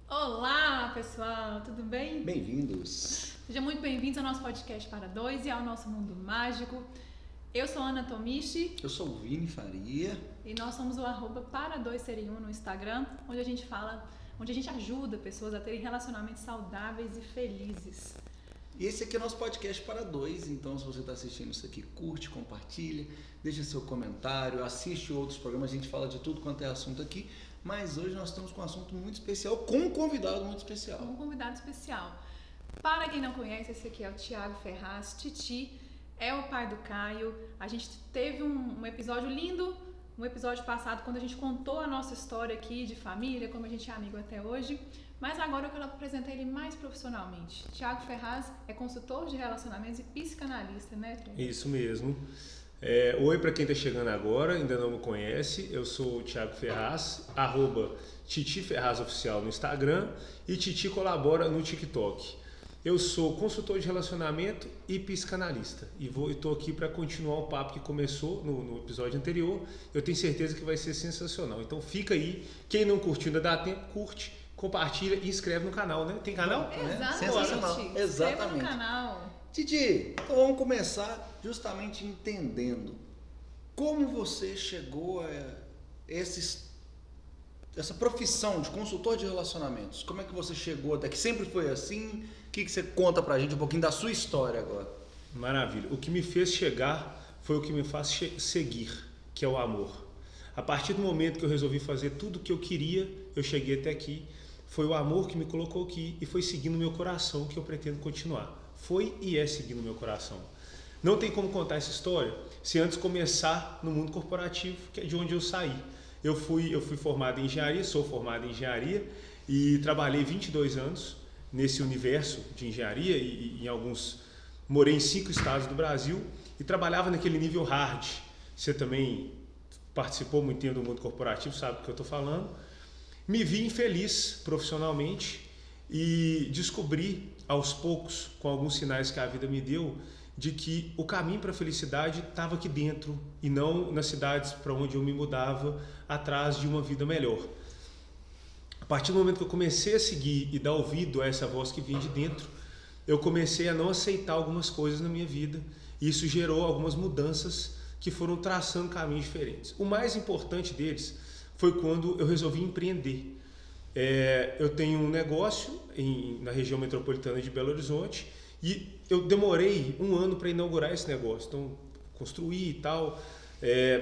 Olá, pessoal, tudo bem? Bem-vindos! Sejam muito bem-vindos ao nosso podcast Para Dois e ao nosso mundo mágico. Eu sou Ana Tomichi. Eu sou o Vini Faria. E nós somos o @para2ser1 no Instagram, onde a gente ajuda pessoas a terem relacionamentos saudáveis e felizes. E esse aqui é o nosso podcast Para Dois, então se você está assistindo isso aqui, curte, compartilha, deixa seu comentário, assiste outros programas, a gente fala de tudo quanto é assunto aqui, mas hoje nós estamos com um assunto muito especial, com um convidado muito especial. Um convidado especial. Para quem não conhece, esse aqui é o Thiago Ferraz, Titi, é o pai do Caio. A gente teve um episódio lindo, um episódio passado, quando a gente contou a nossa história aqui de família, como a gente é amigo até hoje. Mas agora eu quero apresentar ele mais profissionalmente. Thiago Ferraz é consultor de relacionamentos e psicanalista, né, Thiago? Isso mesmo. Oi para quem está chegando agora, ainda não me conhece, eu sou o Thiago Ferraz, @Titi Ferraz Oficial no Instagram e Titi Colabora no TikTok. Eu sou consultor de relacionamento e psicanalista e estou aqui para continuar o papo que começou no episódio anterior. Eu tenho certeza que vai ser sensacional. Então fica aí, quem não curtiu ainda dá tempo, curte, compartilha e inscreve no canal, né? Tem canal? Exatamente. Sensacional. Inscreva Exatamente. no canal. Titi, então vamos começar justamente entendendo como você chegou a essa profissão de consultor de relacionamentos. Como é que você chegou até que sempre foi assim? O que você conta pra gente um pouquinho da sua história agora? Maravilha. O que me fez chegar foi o que me faz seguir, que é o amor. A partir do momento que eu resolvi fazer tudo o que eu queria, eu cheguei até aqui. Foi o amor que me colocou aqui e foi seguindo meu coração que eu pretendo continuar. Foi e é seguindo meu coração. Não tem como contar essa história se antes começar no mundo corporativo, que é de onde eu saí. Eu fui formado em engenharia, sou formado em engenharia e trabalhei 22 anos nesse universo de engenharia e morei em 5 estados do Brasil e trabalhava naquele nível hard. Você também participou muito tempo do mundo corporativo, sabe do que eu estou falando. Me vi infeliz profissionalmente e descobri aos poucos, com alguns sinais que a vida me deu, de que o caminho para a felicidade estava aqui dentro e não nas cidades para onde eu me mudava atrás de uma vida melhor. A partir do momento que eu comecei a seguir e dar ouvido a essa voz que vinha de dentro, eu comecei a não aceitar algumas coisas na minha vida e isso gerou algumas mudanças que foram traçando caminhos diferentes. O mais importante deles foi quando eu resolvi empreender. Eu tenho um negócio na região metropolitana de Belo Horizonte e eu demorei 1 ano para inaugurar esse negócio. Então, construí e tal.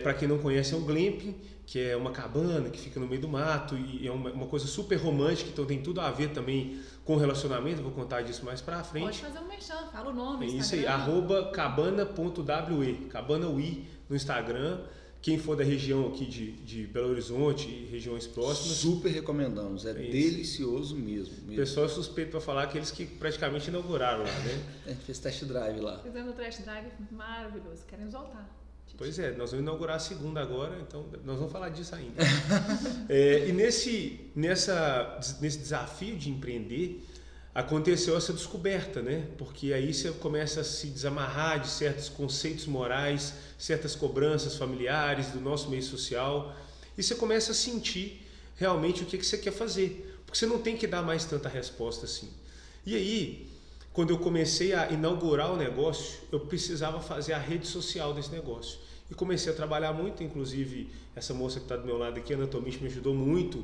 Para quem não conhece, é um glamping, que é uma cabana que fica no meio do mato e é uma coisa super romântica, então tem tudo a ver também com relacionamento. Vou contar disso mais pra frente. Pode fazer um merchan, fala o nome. É isso aí, @cabana.ui, cabana ui no Instagram. Quem for da região aqui de Belo Horizonte e regiões próximas. Super recomendamos, delicioso mesmo. O pessoal é suspeito para falar aqueles que praticamente inauguraram lá, né? A gente fez test drive lá. Fizemos um test drive maravilhoso, queremos voltar. Pois é, nós vamos inaugurar a segunda agora, então nós vamos falar disso ainda. E nesse desafio de empreender, aconteceu essa descoberta, né? Porque aí você começa a se desamarrar de certos conceitos morais, certas cobranças familiares do nosso meio social e você começa a sentir realmente o que você quer fazer, porque você não tem que dar mais tanta resposta assim. E aí, quando eu comecei a inaugurar o negócio, eu precisava fazer a rede social desse negócio. E comecei a trabalhar muito, inclusive essa moça que está do meu lado aqui, a Ana Tomichi, me ajudou muito,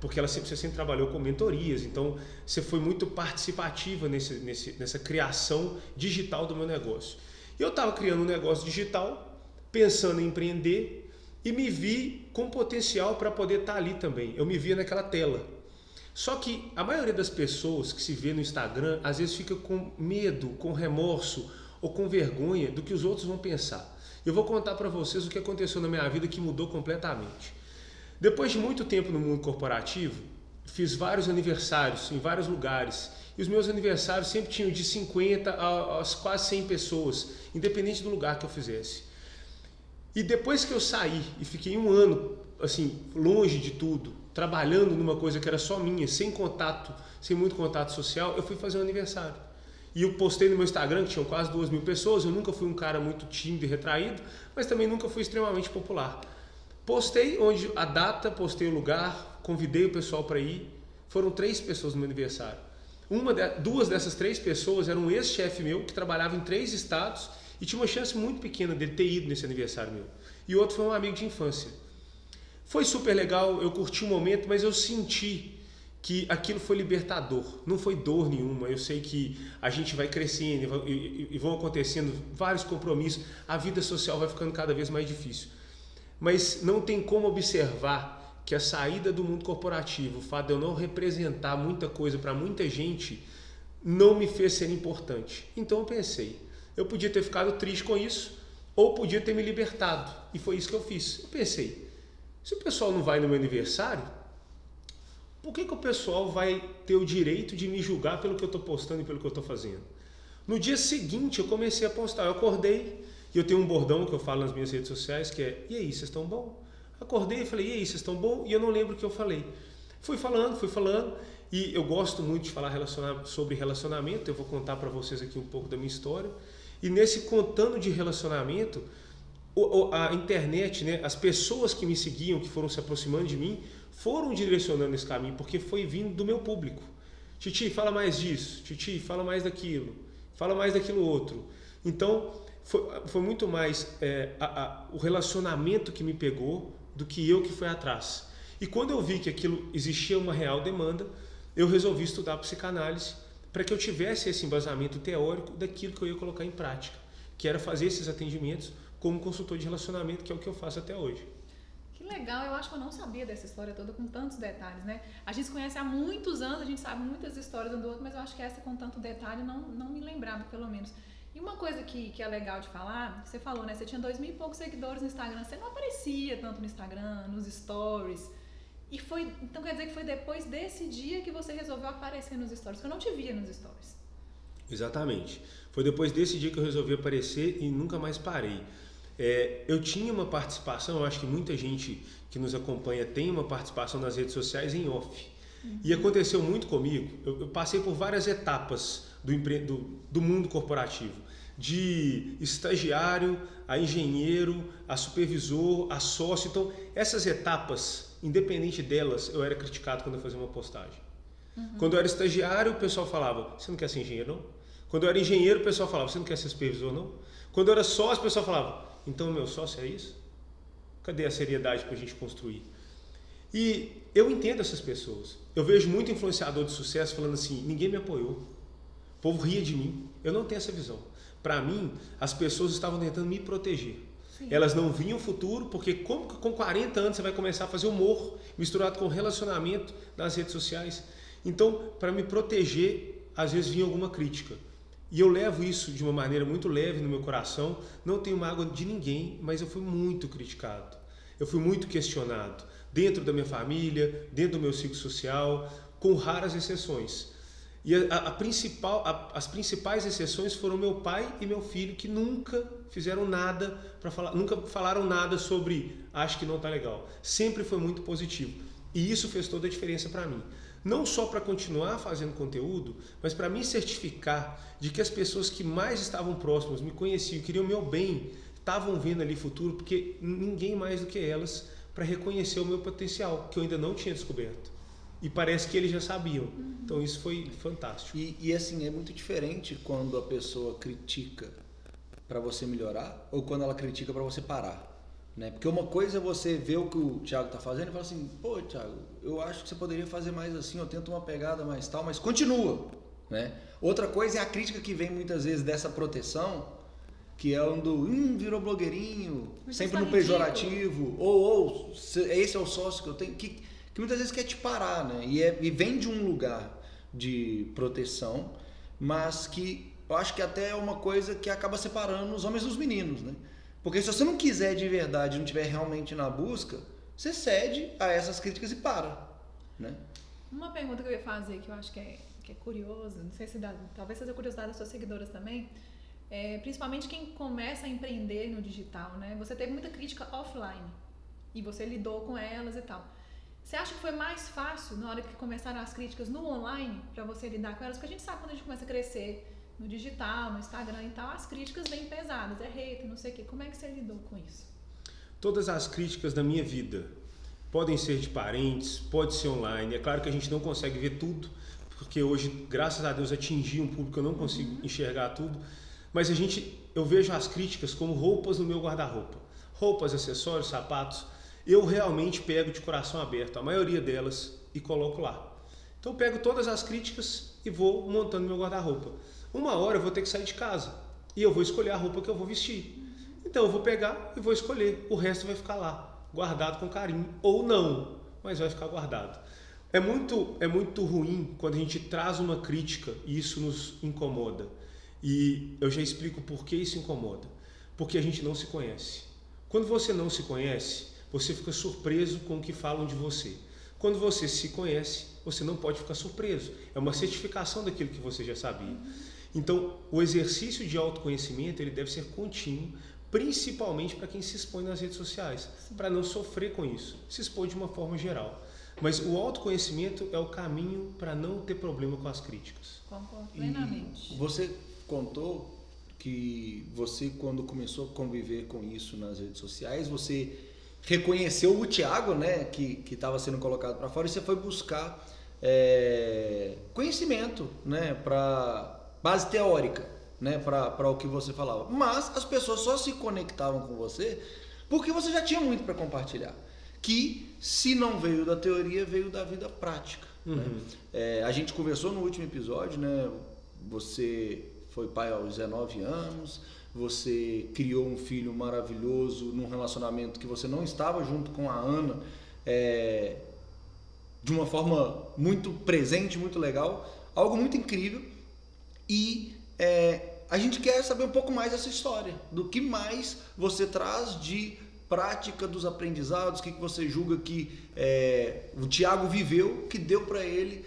porque você sempre trabalhou com mentorias, então você foi muito participativa nessa criação digital do meu negócio. E eu estava criando um negócio digital, pensando em empreender e me vi com potencial para poder estar ali também. Eu me via naquela tela. Só que a maioria das pessoas que se vê no Instagram, às vezes fica com medo, com remorso ou com vergonha do que os outros vão pensar. Eu vou contar para vocês o que aconteceu na minha vida que mudou completamente. Depois de muito tempo no mundo corporativo, fiz vários aniversários em vários lugares. E os meus aniversários sempre tinham de 50 a quase 100 pessoas, independente do lugar que eu fizesse. E depois que eu saí e fiquei 1 ano assim, longe de tudo, trabalhando numa coisa que era só minha, sem contato, sem muito contato social, eu fui fazer um aniversário. E eu postei no meu Instagram, que tinham quase 2.000 pessoas. Eu nunca fui um cara muito tímido e retraído, mas também nunca fui extremamente popular. Postei onde a data, postei o lugar, convidei o pessoal para ir. Foram 3 pessoas no meu aniversário. 2 dessas 3 pessoas eram um ex-chefe meu que trabalhava em 3 estados e tinha uma chance muito pequena dele ter ido nesse aniversário meu. E o outro foi um amigo de infância. Foi super legal, eu curti o momento, mas eu senti que aquilo foi libertador, não foi dor nenhuma. Eu sei que a gente vai crescendo e vão acontecendo vários compromissos, a vida social vai ficando cada vez mais difícil. Mas não tem como observar que a saída do mundo corporativo, o fato de eu não representar muita coisa para muita gente, não me fez ser importante. Então eu pensei, eu podia ter ficado triste com isso, ou podia ter me libertado, e foi isso que eu fiz. Eu pensei, se o pessoal não vai no meu aniversário, por que o pessoal vai ter o direito de me julgar pelo que eu estou postando e pelo que eu estou fazendo? No dia seguinte eu comecei a postar, eu acordei e eu tenho um bordão que eu falo nas minhas redes sociais que é: e aí, vocês estão bom? Acordei e falei: e aí, vocês estão bom? E eu não lembro o que eu falei. Fui falando e eu gosto muito de falar sobre relacionamento, eu vou contar para vocês aqui um pouco da minha história. E nesse contando de relacionamento, a internet, né, as pessoas que me seguiam, que foram se aproximando de mim, foram direcionando esse caminho, porque foi vindo do meu público. Titi, fala mais disso. Titi, fala mais daquilo. Fala mais daquilo outro. Então, foi muito mais o relacionamento que me pegou do que eu que fui atrás. E quando eu vi que aquilo existia uma real demanda, eu resolvi estudar psicanálise para que eu tivesse esse embasamento teórico daquilo que eu ia colocar em prática, que era fazer esses atendimentos como consultor de relacionamento, que é o que eu faço até hoje. Que legal, eu acho que eu não sabia dessa história toda com tantos detalhes, né? A gente se conhece há muitos anos, a gente sabe muitas histórias um do outro, mas eu acho que essa com tanto detalhe não me lembrava, pelo menos. E uma coisa que é legal de falar, você falou, né? Você tinha 2.000 e poucos seguidores no Instagram, você não aparecia tanto no Instagram, nos stories. Então quer dizer que foi depois desse dia que você resolveu aparecer nos stories, que eu não te via nos stories. Exatamente. Foi depois desse dia que eu resolvi aparecer e nunca mais parei. Eu tinha uma participação, eu acho que muita gente que nos acompanha tem uma participação nas redes sociais em off. Uhum. E aconteceu muito comigo, eu passei por várias etapas do mundo corporativo. De estagiário, a engenheiro, a supervisor, a sócio. Então, essas etapas, independente delas, eu era criticado quando eu fazia uma postagem. Uhum. Quando eu era estagiário, o pessoal falava: você não quer ser engenheiro, não? Quando eu era engenheiro, o pessoal falava: você não quer ser supervisor, não? Quando eu era sócio, o pessoal falava: então meu sócio é isso? Cadê a seriedade para a gente construir? E eu entendo essas pessoas. Eu vejo muito influenciador de sucesso falando assim: ninguém me apoiou. O povo ria de mim. Eu não tenho essa visão. Para mim, as pessoas estavam tentando me proteger. Sim. Elas não viam o futuro, porque como com 40 anos você vai começar a fazer humor misturado com relacionamento nas redes sociais? Então, para me proteger, às vezes vinha alguma crítica. E eu levo isso de uma maneira muito leve no meu coração. Não tenho mágoa de ninguém, mas eu fui muito criticado. Eu fui muito questionado. Dentro da minha família, dentro do meu ciclo social, com raras exceções. E as principais exceções foram meu pai e meu filho, que nunca fizeram nada para falar, nunca falaram nada sobre acho que não está legal. Sempre foi muito positivo. E isso fez toda a diferença para mim. Não só para continuar fazendo conteúdo, mas para me certificar de que as pessoas que mais estavam próximas, me conheciam, queriam o meu bem, estavam vendo ali futuro, porque ninguém mais do que elas para reconhecer o meu potencial, que eu ainda não tinha descoberto. E parece que eles já sabiam. Então isso foi fantástico. E assim, é muito diferente quando a pessoa critica para você melhorar ou quando ela critica para você parar. Né? Porque uma coisa é você ver o que o Thiago está fazendo e falar assim: pô, Thiago, eu acho que você poderia fazer mais assim, eu tento uma pegada mais tal, mas continua. Né? Outra coisa é a crítica que vem muitas vezes dessa proteção, que é um do virou blogueirinho, sempre no pejorativo, ou esse é o sócio que eu tenho, que muitas vezes quer te parar, né? E vem de um lugar de proteção, mas que eu acho que até é uma coisa que acaba separando os homens dos meninos, né? Porque se você não quiser de verdade, não estiver realmente na busca, você cede a essas críticas e para, né? Uma pergunta que eu ia fazer, que eu acho que é curiosa, não sei se talvez seja curiosidade das suas seguidoras também, principalmente quem começa a empreender no digital, né? Você teve muita crítica offline e você lidou com elas e tal. Você acha que foi mais fácil na hora que começaram as críticas no online para você lidar com elas? Porque a gente sabe quando a gente começa a crescer, no digital, no Instagram e tal, as críticas vêm pesadas, é hater, não sei o quê. Como é que você lidou com isso? Todas as críticas da minha vida podem ser de parentes, pode ser online. É claro que a gente não consegue ver tudo, porque hoje, graças a Deus, atingi um público que eu não consigo enxergar tudo. Mas eu vejo as críticas como roupas no meu guarda-roupa. Roupas, acessórios, sapatos. Eu realmente pego de coração aberto a maioria delas e coloco lá. Então eu pego todas as críticas e vou montando meu guarda-roupa. Uma hora eu vou ter que sair de casa e eu vou escolher a roupa que eu vou vestir. Então eu vou pegar e vou escolher. O resto vai ficar lá, guardado com carinho. Ou não, mas vai ficar guardado. É muito ruim quando a gente traz uma crítica e isso nos incomoda. E eu já explico por que isso incomoda. Porque a gente não se conhece. Quando você não se conhece, você fica surpreso com o que falam de você. Quando você se conhece, você não pode ficar surpreso. É uma certificação daquilo que você já sabia. Então, o exercício de autoconhecimento ele deve ser contínuo, principalmente para quem se expõe nas redes sociais, para não sofrer com isso, se expor de uma forma geral. Mas o autoconhecimento é o caminho para não ter problema com as críticas. Concordo plenamente. E você contou que você, quando começou a conviver com isso nas redes sociais, você reconheceu o Thiago, né, que estava sendo colocado para fora, e você foi buscar conhecimento, né, para base teórica, né, para o que você falava. Mas as pessoas só se conectavam com você porque você já tinha muito para compartilhar. Que, se não veio da teoria, veio da vida prática. Né? A gente conversou no último episódio, né? Você foi pai aos 19 anos, você criou um filho maravilhoso num relacionamento que você não estava junto com a Ana, de uma forma muito presente, muito legal, algo muito incrível. E a gente quer saber um pouco mais dessa história, do que mais você traz de prática dos aprendizados, o que você julga que o Thiago viveu, que deu para ele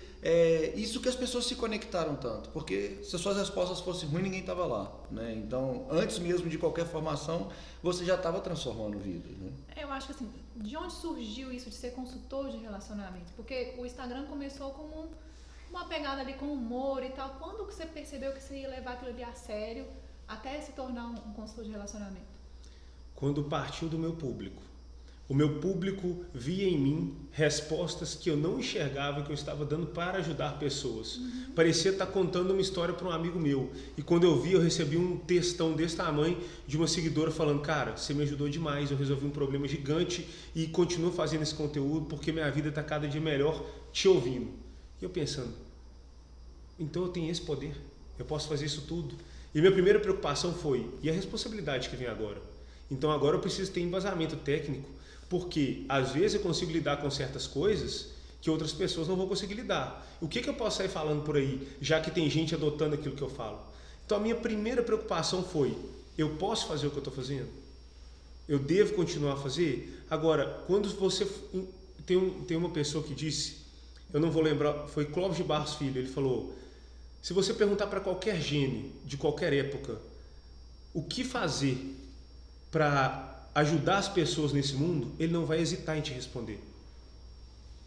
isso que as pessoas se conectaram tanto, porque se as suas respostas fossem ruins, ninguém estava lá, né? Então, antes mesmo de qualquer formação, você já estava transformando vidas, né? Eu acho que assim, de onde surgiu isso de ser consultor de relacionamento? Porque o Instagram começou como uma pegada ali com humor e tal. Quando que você percebeu que você ia levar aquilo ali a sério até se tornar um consultor de relacionamento? Quando partiu do meu público. O meu público via em mim respostas que eu não enxergava que eu estava dando para ajudar pessoas. Parecia estar contando uma história para um amigo meu. E quando eu vi, eu recebi um textão desse tamanho de uma seguidora falando: cara, você me ajudou demais, eu resolvi um problema gigante e continuo fazendo esse conteúdo porque minha vida está cada dia melhor te ouvindo. E eu pensando, então eu tenho esse poder, eu posso fazer isso tudo. E minha primeira preocupação foi, e a responsabilidade que vem agora? Então agora eu preciso ter embasamento técnico, porque às vezes eu consigo lidar com certas coisas que outras pessoas não vão conseguir lidar. O que eu posso sair falando por aí, já que tem gente adotando aquilo que eu falo? Então a minha primeira preocupação foi, eu posso fazer o que eu estou fazendo? Eu devo continuar a fazer? Agora, quando você... Tem uma pessoa que disse, eu não vou lembrar, foi Clóvis de Barros Filho, ele falou, se você perguntar para qualquer gênio de qualquer época o que fazer para ajudar as pessoas nesse mundo, ele não vai hesitar em te responder.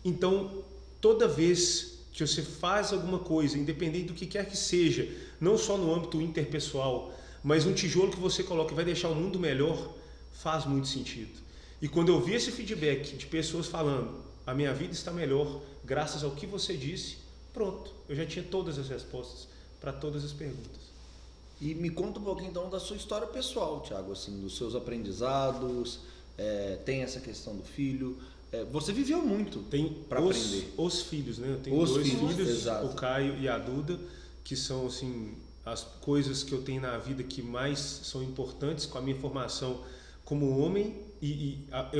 Então, toda vez que você faz alguma coisa, independente do que quer que seja, não só no âmbito interpessoal, mas um tijolo que você coloca e vai deixar o mundo melhor, faz muito sentido. E quando eu vi esse feedback de pessoas falando, a minha vida está melhor graças ao que você disse, pronto, eu já tinha todas as respostas para todas as perguntas. E me conta um pouquinho então da sua história pessoal, Thiago, assim, dos seus aprendizados, tem essa questão do filho, você viveu muito para aprender. Os filhos, né? Eu tenho dois filhos, o Caio e a Duda, que são assim as coisas que eu tenho na vida que mais são importantes com a minha formação como homem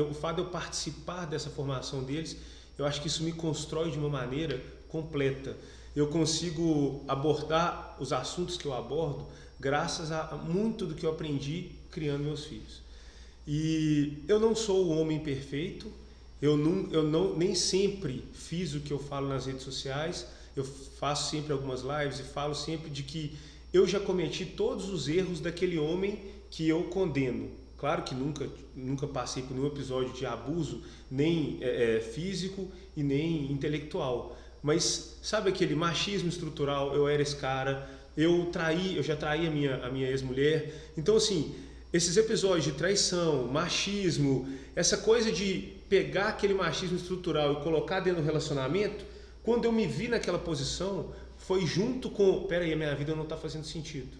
o fato de eu participar dessa formação deles, eu acho que isso me constrói de uma maneira completa. Eu consigo abordar os assuntos que eu abordo graças a muito do que eu aprendi criando meus filhos. E eu não sou o homem perfeito, eu nem sempre fiz o que eu falo nas redes sociais, eu faço sempre algumas lives e falo sempre de que eu já cometi todos os erros daquele homem que eu condeno. Claro que nunca passei por nenhum episódio de abuso, nem físico e nem intelectual. Mas sabe aquele machismo estrutural? Eu era esse cara, eu já traí a minha ex-mulher. Então, assim, esses episódios de traição, machismo, essa coisa de pegar aquele machismo estrutural e colocar dentro do relacionamento, quando eu me vi naquela posição, foi junto com, peraí, a minha vida não está fazendo sentido.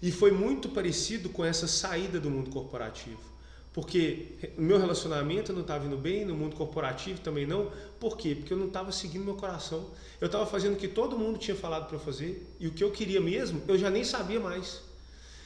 E foi muito parecido com essa saída do mundo corporativo. Porque o meu relacionamento não estava indo bem, no mundo corporativo também não. Por quê? Porque eu não estava seguindo meu coração. Eu estava fazendo o que todo mundo tinha falado para eu fazer, e o que eu queria mesmo, eu já nem sabia mais.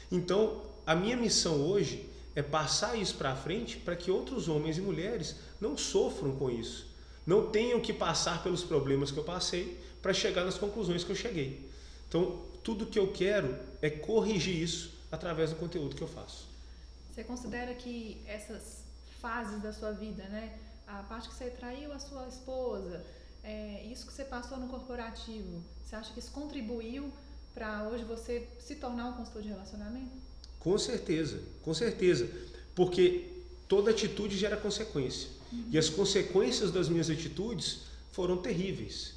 Então, a minha missão hoje é passar isso para frente para que outros homens e mulheres não sofram com isso. Não tenham que passar pelos problemas que eu passei para chegar nas conclusões que eu cheguei. Então, tudo que eu quero é corrigir isso através do conteúdo que eu faço. Você considera que essas fases da sua vida, né? A parte que você traiu a sua esposa, isso que você passou no corporativo, você acha que isso contribuiu para hoje você se tornar um consultor de relacionamento? Com certeza, porque toda atitude gera consequência. E as consequências das minhas atitudes foram terríveis.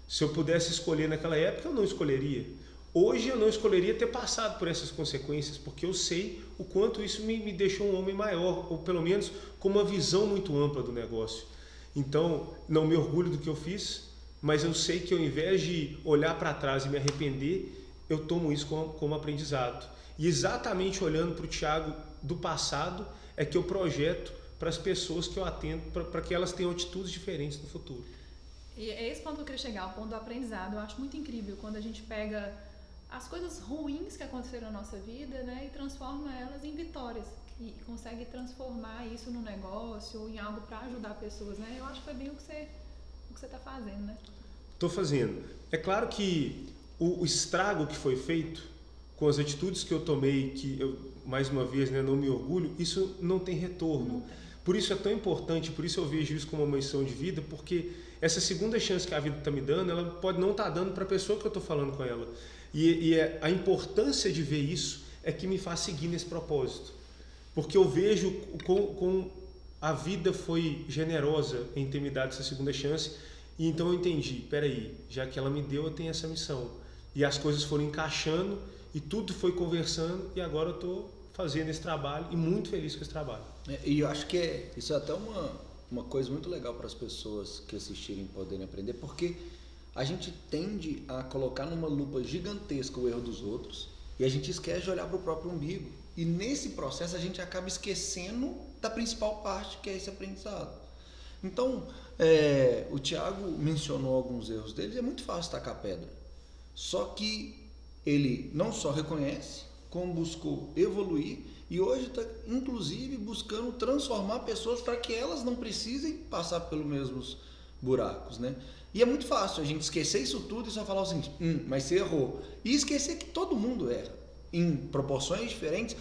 Se eu pudesse escolher naquela época, eu não escolheria. Hoje eu não escolheria ter passado por essas consequências, porque eu sei o quanto isso me deixou um homem maior, ou pelo menos com uma visão muito ampla do negócio. Então, não me orgulho do que eu fiz, mas eu sei que ao invés de olhar para trás e me arrepender, eu tomo isso como aprendizado. E exatamente olhando para o Thiago do passado é que eu projeto para as pessoas que eu atendo, para que elas tenham atitudes diferentes no futuro. E é esse ponto que eu queria chegar, o ponto do aprendizado. Eu acho muito incrível quando a gente pega as coisas ruins que aconteceram na nossa vida, né, e transforma elas em vitórias. E consegue transformar isso num negócio ou em algo para ajudar pessoas, né? Eu acho que foi bem o que você está fazendo, né? Estou fazendo. É claro que o estrago que foi feito com as atitudes que eu tomei, que eu, mais uma vez, né, não me orgulho, isso não tem retorno. Não tem. Por isso é tão importante, por isso eu vejo isso como uma missão de vida, porque essa segunda chance que a vida está me dando, ela pode não estar dando para a pessoa que eu estou falando com ela. E a importância de ver isso é que me faz seguir nesse propósito. Porque eu vejo como a vida foi generosa em ter me dado essa segunda chance, e então eu entendi, peraí, já que ela me deu, eu tenho essa missão. E as coisas foram encaixando, e tudo foi conversando, e agora eu estou fazendo esse trabalho e muito feliz com esse trabalho. E eu acho que isso é até uma coisa muito legal para as pessoas que assistirem poderem aprender, porque a gente tende a colocar numa lupa gigantesca o erro dos outros e a gente esquece de olhar para o próprio umbigo. E nesse processo a gente acaba esquecendo da principal parte, que é esse aprendizado. Então, o Thiago mencionou alguns erros dele, é muito fácil tacar pedra. Só que ele não só reconhece, como buscou evoluir e hoje está, inclusive, buscando transformar pessoas para que elas não precisem passar pelos mesmos buracos, né? E é muito fácil a gente esquecer isso tudo e só falar o seguinte, mas você errou. E esquecer que todo mundo erra, em proporções diferentes.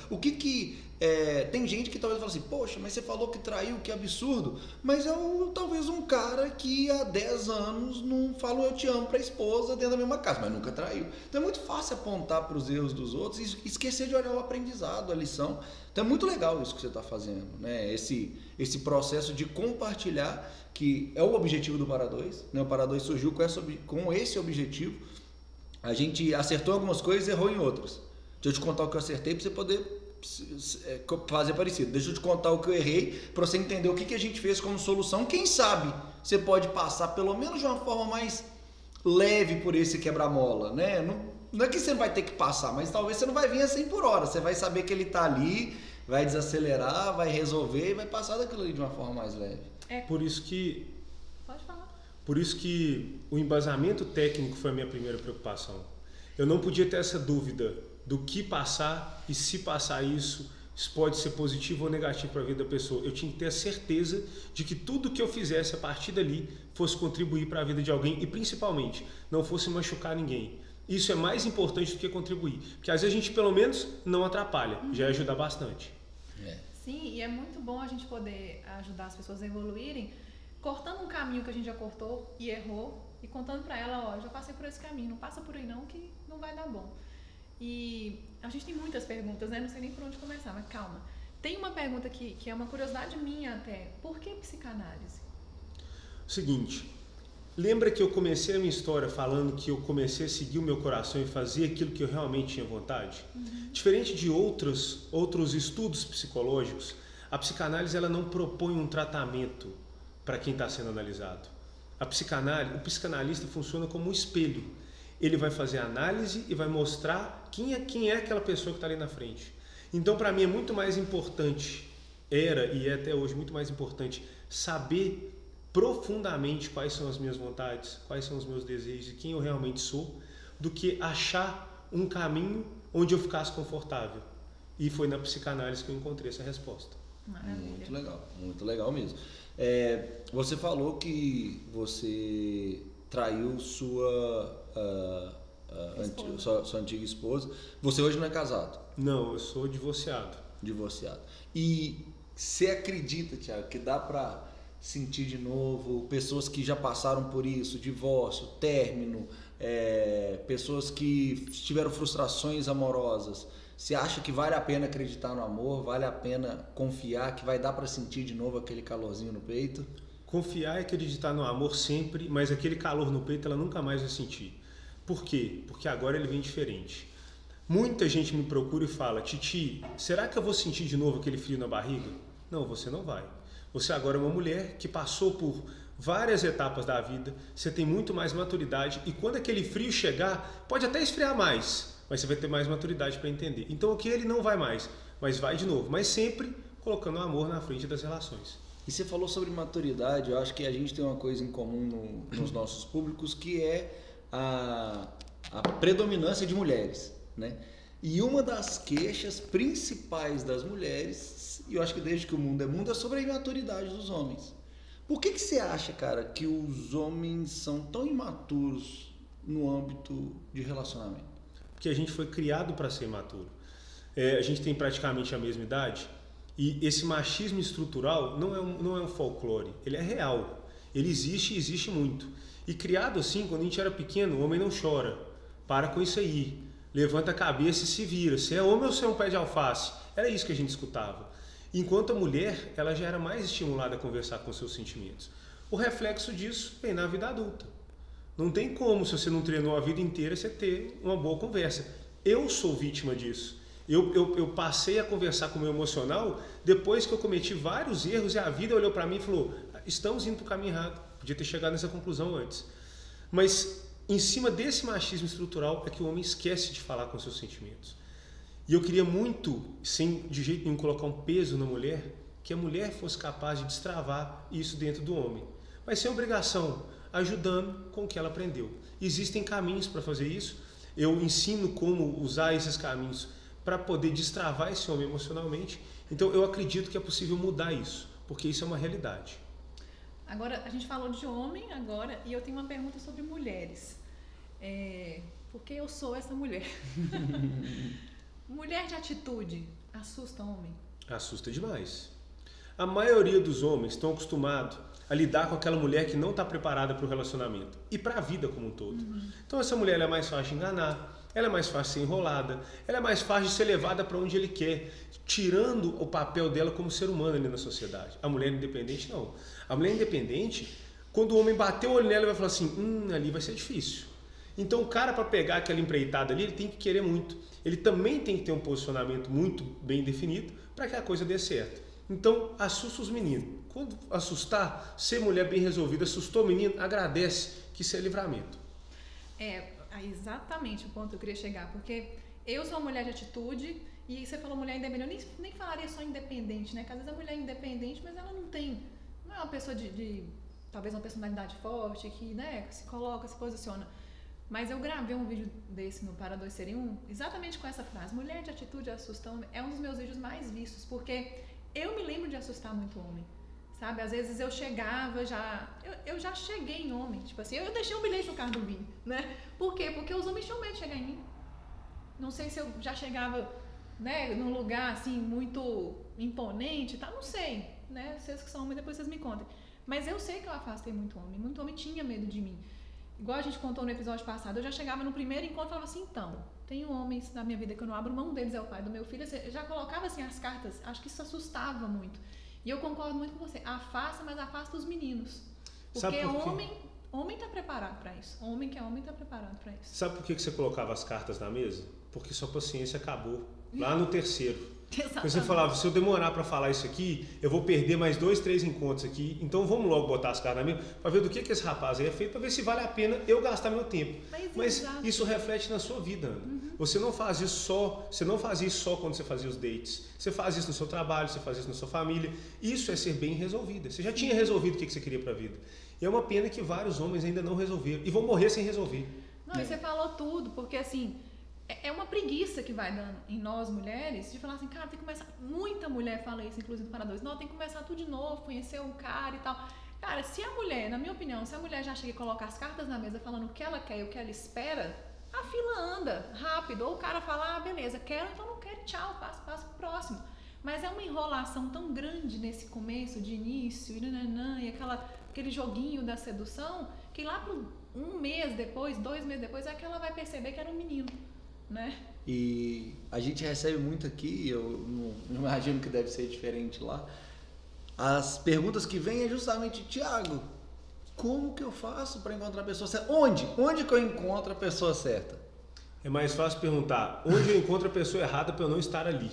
Tem gente que talvez fale assim, poxa, mas você falou que traiu, que absurdo. Mas talvez um cara que há 10 anos não falou eu te amo para a esposa dentro da mesma casa, mas nunca traiu. Então é muito fácil apontar para os erros dos outros e esquecer de olhar o aprendizado, a lição. Então é muito legal isso que você está fazendo, né? Esse processo de compartilhar, que é o objetivo do Para 2, né? O Para 2 surgiu com esse objetivo. A gente acertou algumas coisas e errou em outras. Deixa eu te contar o que eu acertei para você poder fazer parecido. Deixa eu te contar o que eu errei para você entender o que a gente fez como solução. Quem sabe você pode passar pelo menos de uma forma mais leve por esse quebra-mola, né? Não é que você não vai ter que passar, mas talvez você não vai vir a 100 por hora. Você vai saber que ele está ali, vai desacelerar, vai resolver e vai passar daquilo ali de uma forma mais leve. Por isso que... Pode falar. Por isso que o embasamento técnico foi a minha primeira preocupação. Eu não podia ter essa dúvida do que passar e se passar isso pode ser positivo ou negativo para a vida da pessoa. Eu tinha que ter a certeza de que tudo que eu fizesse a partir dali fosse contribuir para a vida de alguém e principalmente não fosse machucar ninguém. Isso é mais importante do que contribuir, porque às vezes a gente pelo menos não atrapalha, já ajuda bastante. Sim, e é muito bom a gente poder ajudar as pessoas a evoluírem, cortando um caminho que a gente já cortou e errou e contando para ela, já passei por esse caminho, não passa por aí não que não vai dar bom. E a gente tem muitas perguntas, né? Não sei nem por onde começar, mas calma. Tem uma pergunta que é uma curiosidade minha até. Por que psicanálise? Seguinte, Lembra que eu comecei a minha história falando que eu comecei a seguir o meu coração e fazer aquilo que eu realmente tinha vontade? Diferente de outros estudos psicológicos, a psicanálise ela não propõe um tratamento para quem está sendo analisado. O psicanalista funciona como um espelho. Ele vai fazer análise e vai mostrar quem é aquela pessoa que está ali na frente. Então, para mim, é muito mais importante, era e é até hoje muito mais importante, saber profundamente quais são as minhas vontades, quais são os meus desejos e quem eu realmente sou, do que achar um caminho onde eu ficasse confortável. E foi na psicanálise que eu encontrei essa resposta. Maravilha. Muito legal mesmo. Você falou que você traiu sua antiga esposa. Você hoje não é casado? Não, eu sou divorciado. E você acredita, Thiago, que dá para sentir de novo pessoas que já passaram por isso, divórcio, término, pessoas que tiveram frustrações amorosas? Você acha que vale a pena acreditar no amor? Vale a pena confiar que vai dar para sentir de novo aquele calorzinho no peito? Confiar e acreditar no amor sempre, mas aquele calor no peito ela nunca mais vai sentir. Por quê? Porque agora ele vem diferente. Muita gente me procura e fala: Titi, será que eu vou sentir de novo aquele frio na barriga? Não, você não vai. Você agora é uma mulher que passou por várias etapas da vida, você tem muito mais maturidade e quando aquele frio chegar, pode até esfriar mais, mas você vai ter mais maturidade para entender. Então aqui ele não vai mais, mas vai de novo, mas sempre colocando o amor na frente das relações. E você falou sobre maturidade, eu acho que a gente tem uma coisa em comum nos nossos públicos, que é a predominância de mulheres, né? E uma das queixas principais das mulheres, e eu acho que desde que o mundo é sobre a imaturidade dos homens. Por que você acha, cara, que os homens são tão imaturos no âmbito de relacionamento? Porque a gente foi criado para ser imaturo. A gente tem praticamente a mesma idade e esse machismo estrutural não é um folclore, ele é real. Ele existe e existe muito. E criado assim, quando a gente era pequeno, o homem não chora. Para com isso aí. Levanta a cabeça e se vira. Se é homem ou se é um pé de alface. Era isso que a gente escutava. Enquanto a mulher, ela já era mais estimulada a conversar com seus sentimentos. O reflexo disso vem na vida adulta. Não tem como, se você não treinou a vida inteira, você ter uma boa conversa. Eu sou vítima disso. Eu passei a conversar com o meu emocional depois que eu cometi vários erros e a vida olhou para mim e falou: estamos indo para o caminho errado. Podia ter chegado nessa conclusão antes. Mas em cima desse machismo estrutural é que o homem esquece de falar com seus sentimentos. E eu queria muito, sem de jeito nenhum colocar um peso na mulher, que a mulher fosse capaz de destravar isso dentro do homem. Mas sem obrigação, ajudando com o que ela aprendeu. Existem caminhos para fazer isso. Eu ensino como usar esses caminhos para poder destravar esse homem emocionalmente. Então eu acredito que é possível mudar isso, porque isso é uma realidade. Agora, a gente falou de homem agora e eu tenho uma pergunta sobre mulheres. Por que eu sou essa mulher? Mulher de atitude assusta homem? Assusta demais. A maioria dos homens estão acostumados a lidar com aquela mulher que não está preparada para o relacionamento e para a vida como um todo. Então essa mulher ela é mais fácil de enganar, ela é mais fácil de ser enrolada, ela é mais fácil de ser levada para onde ele quer, tirando o papel dela como ser humano ali na sociedade. A mulher independente não. A mulher independente, quando o homem bater o olho nela, ele vai falar assim: ali vai ser difícil. Então o cara, para pegar aquela empreitada ali, ele tem que querer muito. Ele também tem que ter um posicionamento muito bem definido para que a coisa dê certo. Então assusta os meninos. Quando assustar, ser mulher bem resolvida, assustou o menino, agradece, que isso é livramento. Exatamente o ponto que eu queria chegar, porque eu sou uma mulher de atitude e você falou mulher independente, eu nem falaria só independente, né? Porque às vezes a mulher é independente, mas ela não é uma pessoa talvez uma personalidade forte, que, né, se coloca, se posiciona. Mas eu gravei um vídeo desse no Para Dois Serem Um, exatamente com essa frase: mulher de atitude assusta homem. É um dos meus vídeos mais vistos, porque eu me lembro de assustar muito homem, sabe? Às vezes eu chegava, eu já cheguei em homem, tipo assim, eu deixei um bilhete no carro do vinho, né? Por quê? Porque os homens tinham medo de chegar em mim. Não sei se eu já chegava, né, num lugar assim muito imponente, tá? Não sei, né? Vocês que são homens, depois vocês me contem. Mas eu sei que eu afastei muito homem tinha medo de mim. Igual a gente contou no episódio passado, eu já chegava no primeiro encontro e falava assim: então, tem homens na minha vida que eu não abro mão, um deles é o pai do meu filho. Eu já colocava assim as cartas, acho que isso assustava muito. E eu concordo muito com você, afasta, mas afasta os meninos. Porque Homem tá preparado para isso. Homem que é homem tá preparado para isso. Sabe por que você colocava as cartas na mesa? Porque sua paciência acabou lá no terceiro. Exatamente. Você falava, se eu demorar para falar isso aqui, eu vou perder mais 2, 3 encontros aqui, então vamos logo botar as cartas na mesa para ver do que esse rapaz aí é feito, para ver se vale a pena eu gastar meu tempo. Mas isso reflete na sua vida, Ana. Você não faz isso só, você não fazia isso só quando você fazia os dates. Você faz isso no seu trabalho, você faz isso na sua família. Isso é ser bem resolvida. Você já tinha resolvido o que você queria para a vida. E é uma pena que vários homens ainda não resolveram e vão morrer sem resolver. Não, e você falou tudo, porque assim, é uma preguiça que vai dando em nós mulheres de falar assim, cara, tem que começar. Muita mulher fala isso, inclusive para dois. Não, tem que começar tudo de novo, conhecer um cara e tal. Cara, se a mulher, na minha opinião, se a mulher já chega e coloca as cartas na mesa falando o que ela quer e o que ela espera, a fila anda rápido. Ou o cara fala, ah, beleza, quero, então não quero, tchau, passo pro próximo. Mas é uma enrolação tão grande nesse começo, de início, e aquele joguinho da sedução, que lá pro 1 mês depois, 2 meses depois, é que ela vai perceber que era um menino, né? E a gente recebe muito aqui, eu não imagino que deve ser diferente lá. As perguntas que vêm é justamente, Thiago, como que eu faço para encontrar a pessoa certa? Onde que eu encontro a pessoa certa? É mais fácil perguntar onde eu encontro a pessoa errada para eu não estar ali.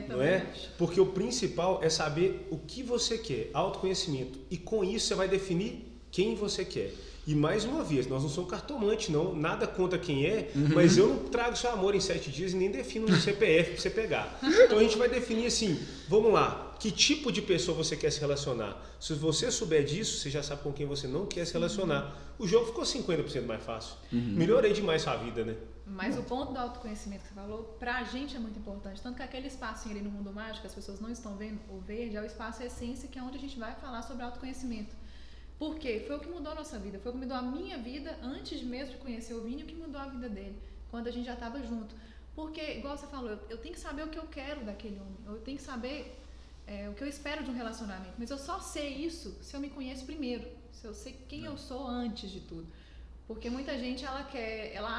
Não é? Porque o principal é saber o que você quer, autoconhecimento. E com isso você vai definir quem você quer. E mais uma vez, nós não somos cartomante, não, nada contra quem é, mas eu não trago seu amor em 7 dias e nem defino no CPF para você pegar. Então a gente vai definir assim, vamos lá, que tipo de pessoa você quer se relacionar? Se você souber disso, você já sabe com quem você não quer se relacionar. O jogo ficou 50% mais fácil. Melhorei demais sua vida, né? Mas o ponto do autoconhecimento que você falou, pra gente é muito importante. Tanto que aquele espacinho ali no Mundo Mágico, as pessoas não estão vendo, o verde é o espaço essência, que é onde a gente vai falar sobre autoconhecimento. Por quê? Foi o que mudou a nossa vida, foi o que mudou a minha vida antes mesmo de conhecer o Vini, o que mudou a vida dele, quando a gente já estava junto. Porque, igual você falou, eu tenho que saber o que eu quero daquele homem, eu tenho que saber o que eu espero de um relacionamento, mas eu só sei isso se eu me conheço primeiro, se eu sei quem eu sou antes de tudo. Porque muita gente, ela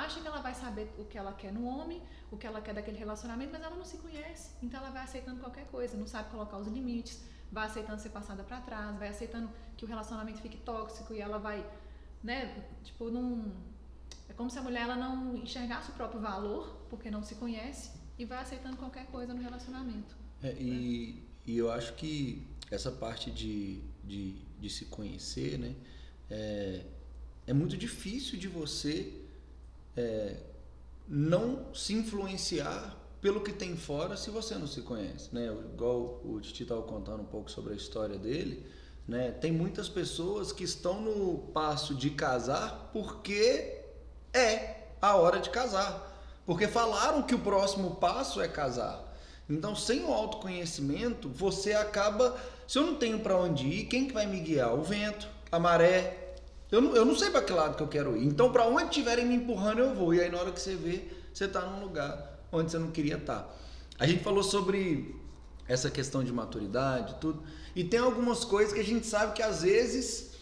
acha que ela vai saber o que ela quer no homem, o que ela quer daquele relacionamento, mas ela não se conhece, então ela vai aceitando qualquer coisa, não sabe colocar os limites, vai aceitando ser passada pra trás, vai aceitando que o relacionamento fique tóxico e ela vai, né, tipo, é como se a mulher ela não enxergasse o próprio valor, porque não se conhece, e vai aceitando qualquer coisa no relacionamento. E eu acho que essa parte de se conhecer, né, é muito difícil de você não se influenciar pelo que tem fora se você não se conhece, né? Igual o Titi estava contando um pouco sobre a história dele, né? Tem muitas pessoas que estão no passo de casar porque é a hora de casar, porque falaram que o próximo passo é casar. Então, sem o autoconhecimento, você acaba, se eu não tenho para onde ir, quem que vai me guiar? O vento, a maré. Eu não sei para que lado que eu quero ir. Então, para onde estiverem me empurrando, eu vou. E aí, na hora que você vê, você está num lugar onde você não queria estar. A gente falou sobre essa questão de maturidade, tudo, e tem algumas coisas que a gente sabe que às vezes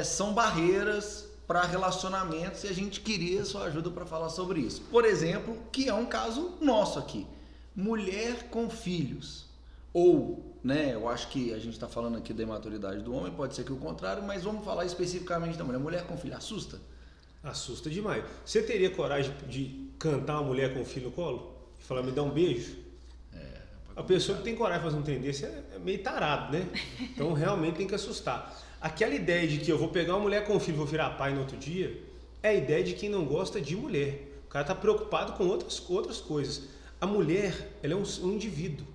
são barreiras para relacionamentos e a gente queria sua ajuda para falar sobre isso. Por exemplo, que é um caso nosso aqui, mulher com filhos, ou, né, eu acho que a gente está falando aqui da imaturidade do homem, pode ser que o contrário, mas vamos falar especificamente da mulher. Mulher com filho, assusta? Assusta demais. Você teria coragem de cantar uma mulher com um filho no colo? E falar, me dá um beijo? A pessoa que tem coragem de fazer um trem desse é meio tarado, né? Então realmente tem que assustar. Aquela ideia de que eu vou pegar uma mulher com um filho e vou virar pai no outro dia, é a ideia de quem não gosta de mulher. O cara está preocupado com outras coisas. A mulher, ela é um indivíduo.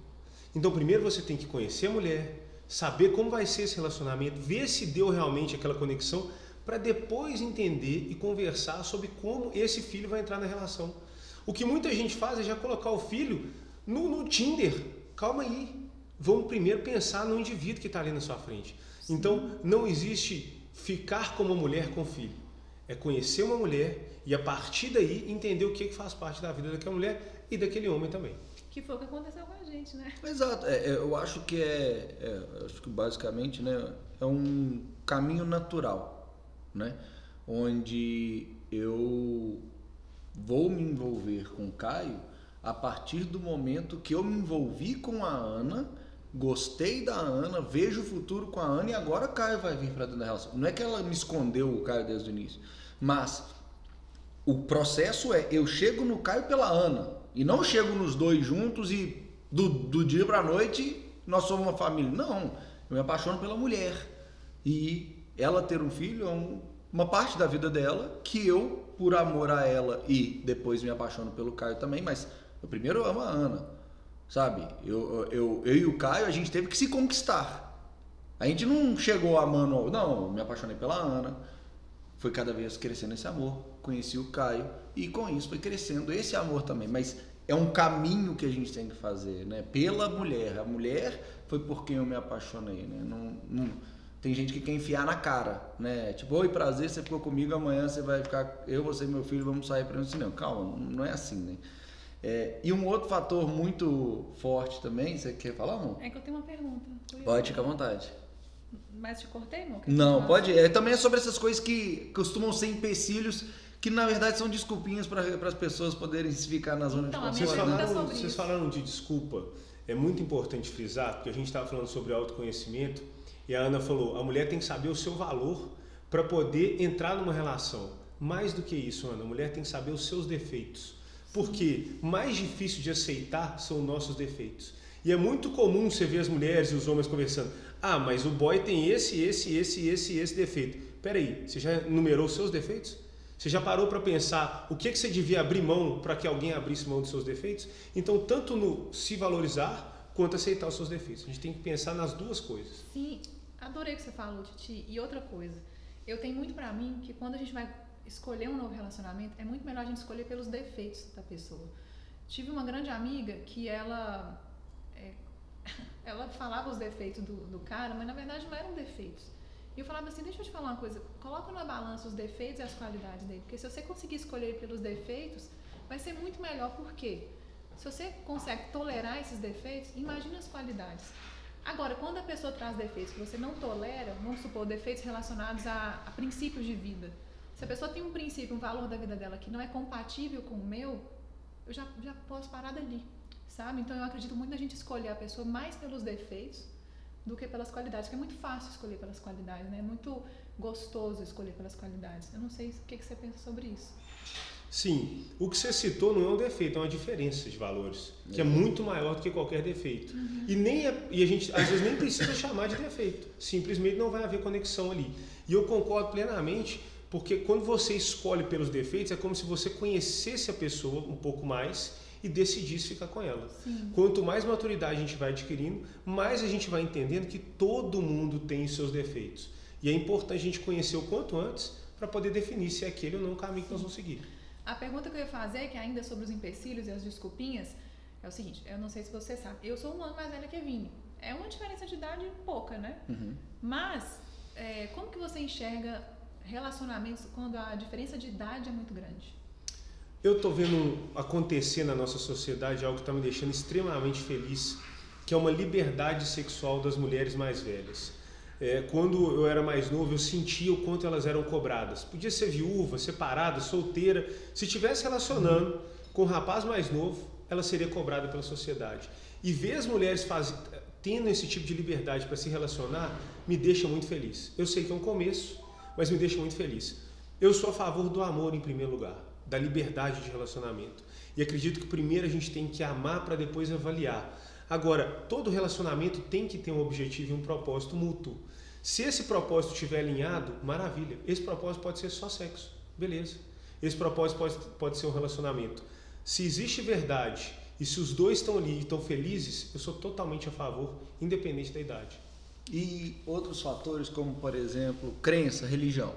Então primeiro você tem que conhecer a mulher, saber como vai ser esse relacionamento, ver se deu realmente aquela conexão, para depois entender e conversar sobre como esse filho vai entrar na relação. O que muita gente faz é já colocar o filho no Tinder. Calma aí, vamos primeiro pensar no indivíduo que está ali na sua frente. Sim. Então, não existe ficar com uma mulher com filho. É conhecer uma mulher e a partir daí entender o que faz parte da vida daquela mulher e daquele homem também. Que foi o que aconteceu com a gente, né? Exato, eu acho que acho que basicamente, né, é um caminho natural, né? Onde eu vou me envolver com o Caio a partir do momento que eu me envolvi com a Ana gostei da Ana, vejo o futuro com a Ana e agora o Caio vai vir para dentro da relação. Não é que ela me escondeu o Caio desde o início, mas o processo é, eu chego no Caio pela Ana e não chego nos dois juntos e do dia para a noite nós somos uma família. Não, eu me apaixono pela mulher e ela ter um filho é uma parte da vida dela que eu, por amor a ela e depois me apaixono pelo Caio também, mas eu primeiro amo a Ana, sabe? Eu e o Caio, a gente teve que se conquistar. A gente não chegou amando, não, eu me apaixonei pela Ana, foi cada vez crescendo esse amor, conheci o Caio e com isso foi crescendo esse amor também, mas é um caminho que a gente tem que fazer, né? Pela mulher. A mulher foi por quem eu me apaixonei, né? Não, tem gente que quer enfiar na cara, né? Tipo, oi, prazer, você ficou comigo, amanhã você vai ficar, eu, você e meu filho, vamos sair para o cinema. Calma, não é assim, né? E um outro fator muito forte também, você quer falar, amor? É que eu tenho uma pergunta. Pode, fica à vontade. Mas te cortei, amor? Não, pode. Também é sobre essas coisas que costumam ser empecilhos, que na verdade são desculpinhas para as pessoas poderem se ficar na zona de conforto. Vocês falaram de desculpa, é muito importante frisar, porque a gente estava falando sobre autoconhecimento e a Ana falou, a mulher tem que saber o seu valor para poder entrar numa relação. Mais do que isso, Ana, a mulher tem que saber os seus defeitos. Porque mais difícil de aceitar são os nossos defeitos. E é muito comum você ver as mulheres e os homens conversando. Ah, mas o boy tem esse defeito. Peraí, você já numerou os seus defeitos? Você já parou para pensar o que você devia abrir mão para que alguém abrisse mão dos seus defeitos? Então, tanto no se valorizar quanto aceitar os seus defeitos. A gente tem que pensar nas duas coisas. Sim, adorei o que você falou, Titi. E outra coisa, eu tenho muito para mim que quando a gente vai escolher um novo relacionamento, é muito melhor a gente escolher pelos defeitos da pessoa. Tive uma grande amiga que ela falava os defeitos do cara, mas na verdade não eram defeitos. E eu falava assim, deixa eu te falar uma coisa, coloca na balança os defeitos e as qualidades dele, porque se você conseguir escolher pelos defeitos, vai ser muito melhor, porque se você consegue tolerar esses defeitos, imagina as qualidades. Agora, quando a pessoa traz defeitos que você não tolera, vamos supor, defeitos relacionados a princípios de vida. Se a pessoa tem um princípio, um valor da vida dela que não é compatível com o meu, eu já posso parar dali, sabe? Então eu acredito muito na gente escolher a pessoa mais pelos defeitos do que pelas qualidades, que é muito fácil escolher pelas qualidades, né? É muito gostoso escolher pelas qualidades. Eu não sei o que você pensa sobre isso. Sim, o que você citou não é um defeito, é uma diferença de valores, que é muito maior do que qualquer defeito. Uhum. E a gente às vezes nem precisa chamar de defeito, simplesmente não vai haver conexão ali. E eu concordo plenamente, porque quando você escolhe pelos defeitos, é como se você conhecesse a pessoa um pouco mais e decidisse ficar com ela. Sim. Quanto mais maturidade a gente vai adquirindo, mais a gente vai entendendo que todo mundo tem os seus defeitos. E é importante a gente conhecer o quanto antes para poder definir se é aquele ou não o caminho que nós vamos seguir. A pergunta que eu ia fazer, que ainda é sobre os empecilhos e as desculpinhas, é o seguinte, eu não sei se você sabe, eu sou um ano mais velha que a Vini. É uma diferença de idade pouca, né? Uhum. Mas, como que você enxerga relacionamentos quando a diferença de idade é muito grande? Eu estou vendo acontecer na nossa sociedade algo que está me deixando extremamente feliz, que é uma liberdade sexual das mulheres mais velhas. Quando eu era mais novo, eu sentia o quanto elas eram cobradas. Podia ser viúva, separada, solteira. Se estivesse relacionando com um rapaz mais novo, ela seria cobrada pela sociedade. E ver as mulheres tendo esse tipo de liberdade para se relacionar me deixa muito feliz. Eu sei que é um começo, mas me deixa muito feliz. Eu sou a favor do amor em primeiro lugar, da liberdade de relacionamento. E acredito que primeiro a gente tem que amar para depois avaliar. Agora, todo relacionamento tem que ter um objetivo e um propósito mútuo. Se esse propósito estiver alinhado, maravilha. Esse propósito pode ser só sexo, beleza. Esse propósito pode ser um relacionamento. Se existe verdade e se os dois estão ali e estão felizes, eu sou totalmente a favor, independente da idade. E outros fatores como, por exemplo, crença, religião.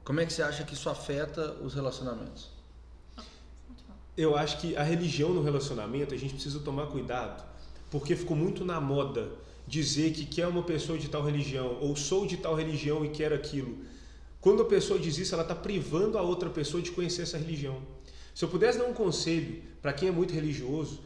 Como é que você acha que isso afeta os relacionamentos? Eu acho que a religião no relacionamento, a gente precisa tomar cuidado, porque ficou muito na moda dizer que quer uma pessoa de tal religião, ou sou de tal religião e quero aquilo. Quando a pessoa diz isso, ela está privando a outra pessoa de conhecer essa religião. Se eu pudesse dar um conselho para quem é muito religioso,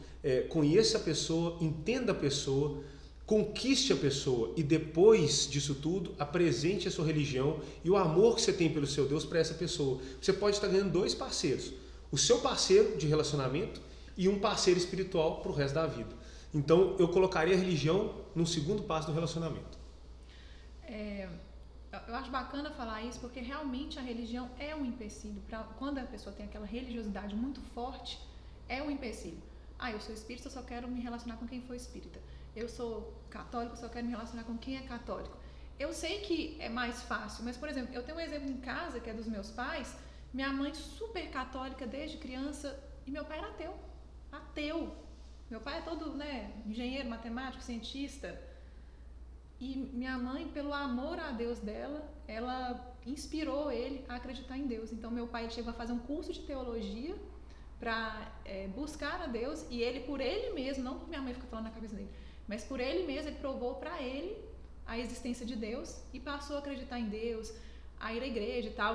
conheça a pessoa, entenda a pessoa, conquiste a pessoa e depois disso tudo, apresente a sua religião e o amor que você tem pelo seu Deus para essa pessoa. Você pode estar ganhando dois parceiros. O seu parceiro de relacionamento e um parceiro espiritual para o resto da vida. Então, eu colocaria a religião no segundo passo do relacionamento. Eu acho bacana falar isso porque realmente a religião é um empecilho. Quando a pessoa tem aquela religiosidade muito forte, é um empecilho. Eu sou espírita, eu só quero me relacionar com quem for espírita. Eu sou católico, eu só quero me relacionar com quem é católico. Eu sei que é mais fácil, mas, por exemplo, eu tenho um exemplo em casa, que é dos meus pais. Minha mãe super católica desde criança e meu pai era ateu. Ateu. Meu pai é todo, engenheiro, matemático, cientista. E minha mãe, pelo amor a Deus dela, ela inspirou ele a acreditar em Deus. Então, meu pai chegou a fazer um curso de teologia para buscar a Deus, e ele, por ele mesmo, não por minha mãe ficar falando na cabeça dele, mas por ele mesmo, ele provou para ele a existência de Deus e passou a acreditar em Deus, a ir à igreja e tal,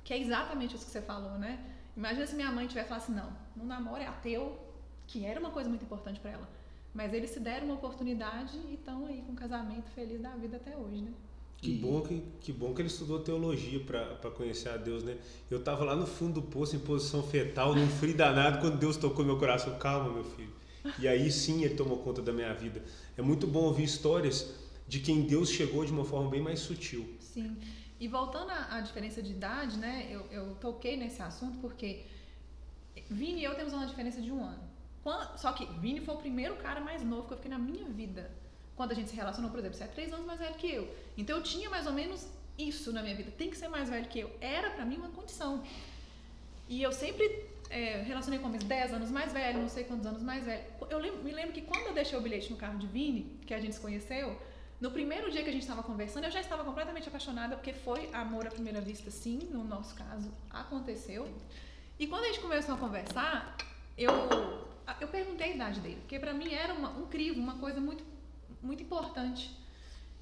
que é exatamente isso que você falou, né? Imagina se minha mãe tivesse falado assim, não namoro, é ateu, que era uma coisa muito importante para ela. Mas eles se deram uma oportunidade e estão aí com um casamento feliz da vida até hoje, né? Que bom que ele estudou teologia para conhecer a Deus, né? Eu estava lá no fundo do poço, em posição fetal, num frio danado, quando Deus tocou meu coração. Calma, meu filho. E aí sim ele tomou conta da minha vida. É muito bom ouvir histórias de quem Deus chegou de uma forma bem mais sutil. Sim. E voltando à diferença de idade, né? Eu toquei nesse assunto porque Vini e eu temos uma diferença de 1 ano. Só que Vini foi o primeiro cara mais novo que eu fiquei na minha vida. Quando a gente se relacionou, por exemplo, você é 3 anos mais velho que eu. Então eu tinha mais ou menos isso na minha vida. Tem que ser mais velho que eu. Era pra mim uma condição. E eu sempre relacionei com homens 10 anos mais velho, não sei quantos anos mais velho. Me lembro que quando eu deixei o bilhete no carro de Vini, que a gente se conheceu, no primeiro dia que a gente estava conversando, eu já estava completamente apaixonada, porque foi amor à primeira vista, sim, no nosso caso, aconteceu. E quando a gente começou a conversar, eu perguntei a idade dele, porque pra mim era um crivo, uma coisa muito, muito importante.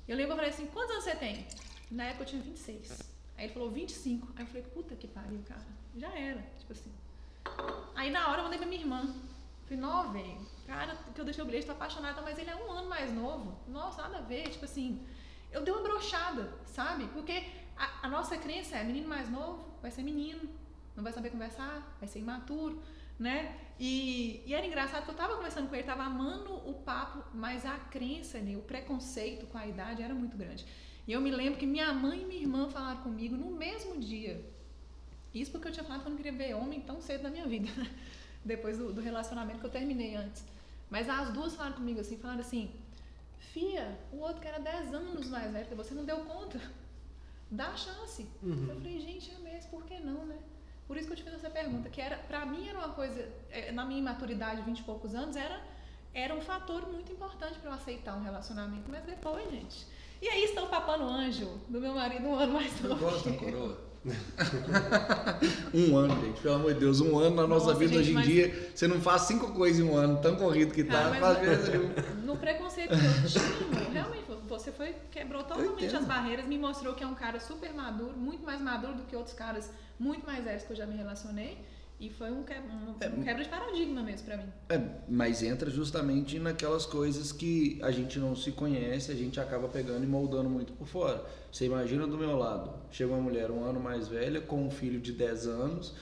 Eu lembro, eu falei assim, quantos anos você tem? Na época eu tinha 26. Aí ele falou 25. Aí eu falei, puta que pariu, cara. Já era, tipo assim. Aí na hora eu mandei pra minha irmã. Falei, não, velho, cara, que eu deixei o bilhete, tô apaixonada, mas ele é 1 ano mais novo. Nossa, nada a ver, tipo assim. Eu dei uma broxada, sabe? Porque a nossa crença é, menino mais novo vai ser menino, não vai saber conversar, vai ser imaturo, né? E era engraçado que eu tava conversando com ele, tava amando o papo, mas a crença ali, o preconceito com a idade era muito grande. E eu me lembro que minha mãe e minha irmã falaram comigo no mesmo dia. Isso porque eu tinha falado que eu não queria ver homem tão cedo na minha vida, né? Depois do relacionamento que eu terminei antes. Mas as duas falaram comigo assim, falaram assim, Fia, o outro que era 10 anos mais velho que você não deu conta, dá a chance. Eu falei, gente, é mesmo, por que não, né? Por isso que eu te fiz essa pergunta, que pra mim era uma coisa, na minha imaturidade, 20 e poucos anos, era um fator muito importante para eu aceitar um relacionamento. Mas depois, gente... E aí estão papando o anjo do meu marido 1 ano mais novo. Eu gosto da coroa. 1 ano, gente, pelo amor de Deus, 1 ano na nossa vida, gente, hoje em dia, você não faz 5 coisas em 1 ano, tão corrido que tá. No preconceito que eu tinha, realmente, você quebrou totalmente as barreiras, me mostrou que é um cara super maduro, muito mais maduro do que outros caras muito mais velhos que eu já me relacionei. E foi um quebra de paradigma mesmo pra mim. Mas entra justamente naquelas coisas que a gente não se conhece, a gente acaba pegando e moldando muito por fora. Você imagina do meu lado, chega uma mulher 1 ano mais velha com um filho de 10 anos,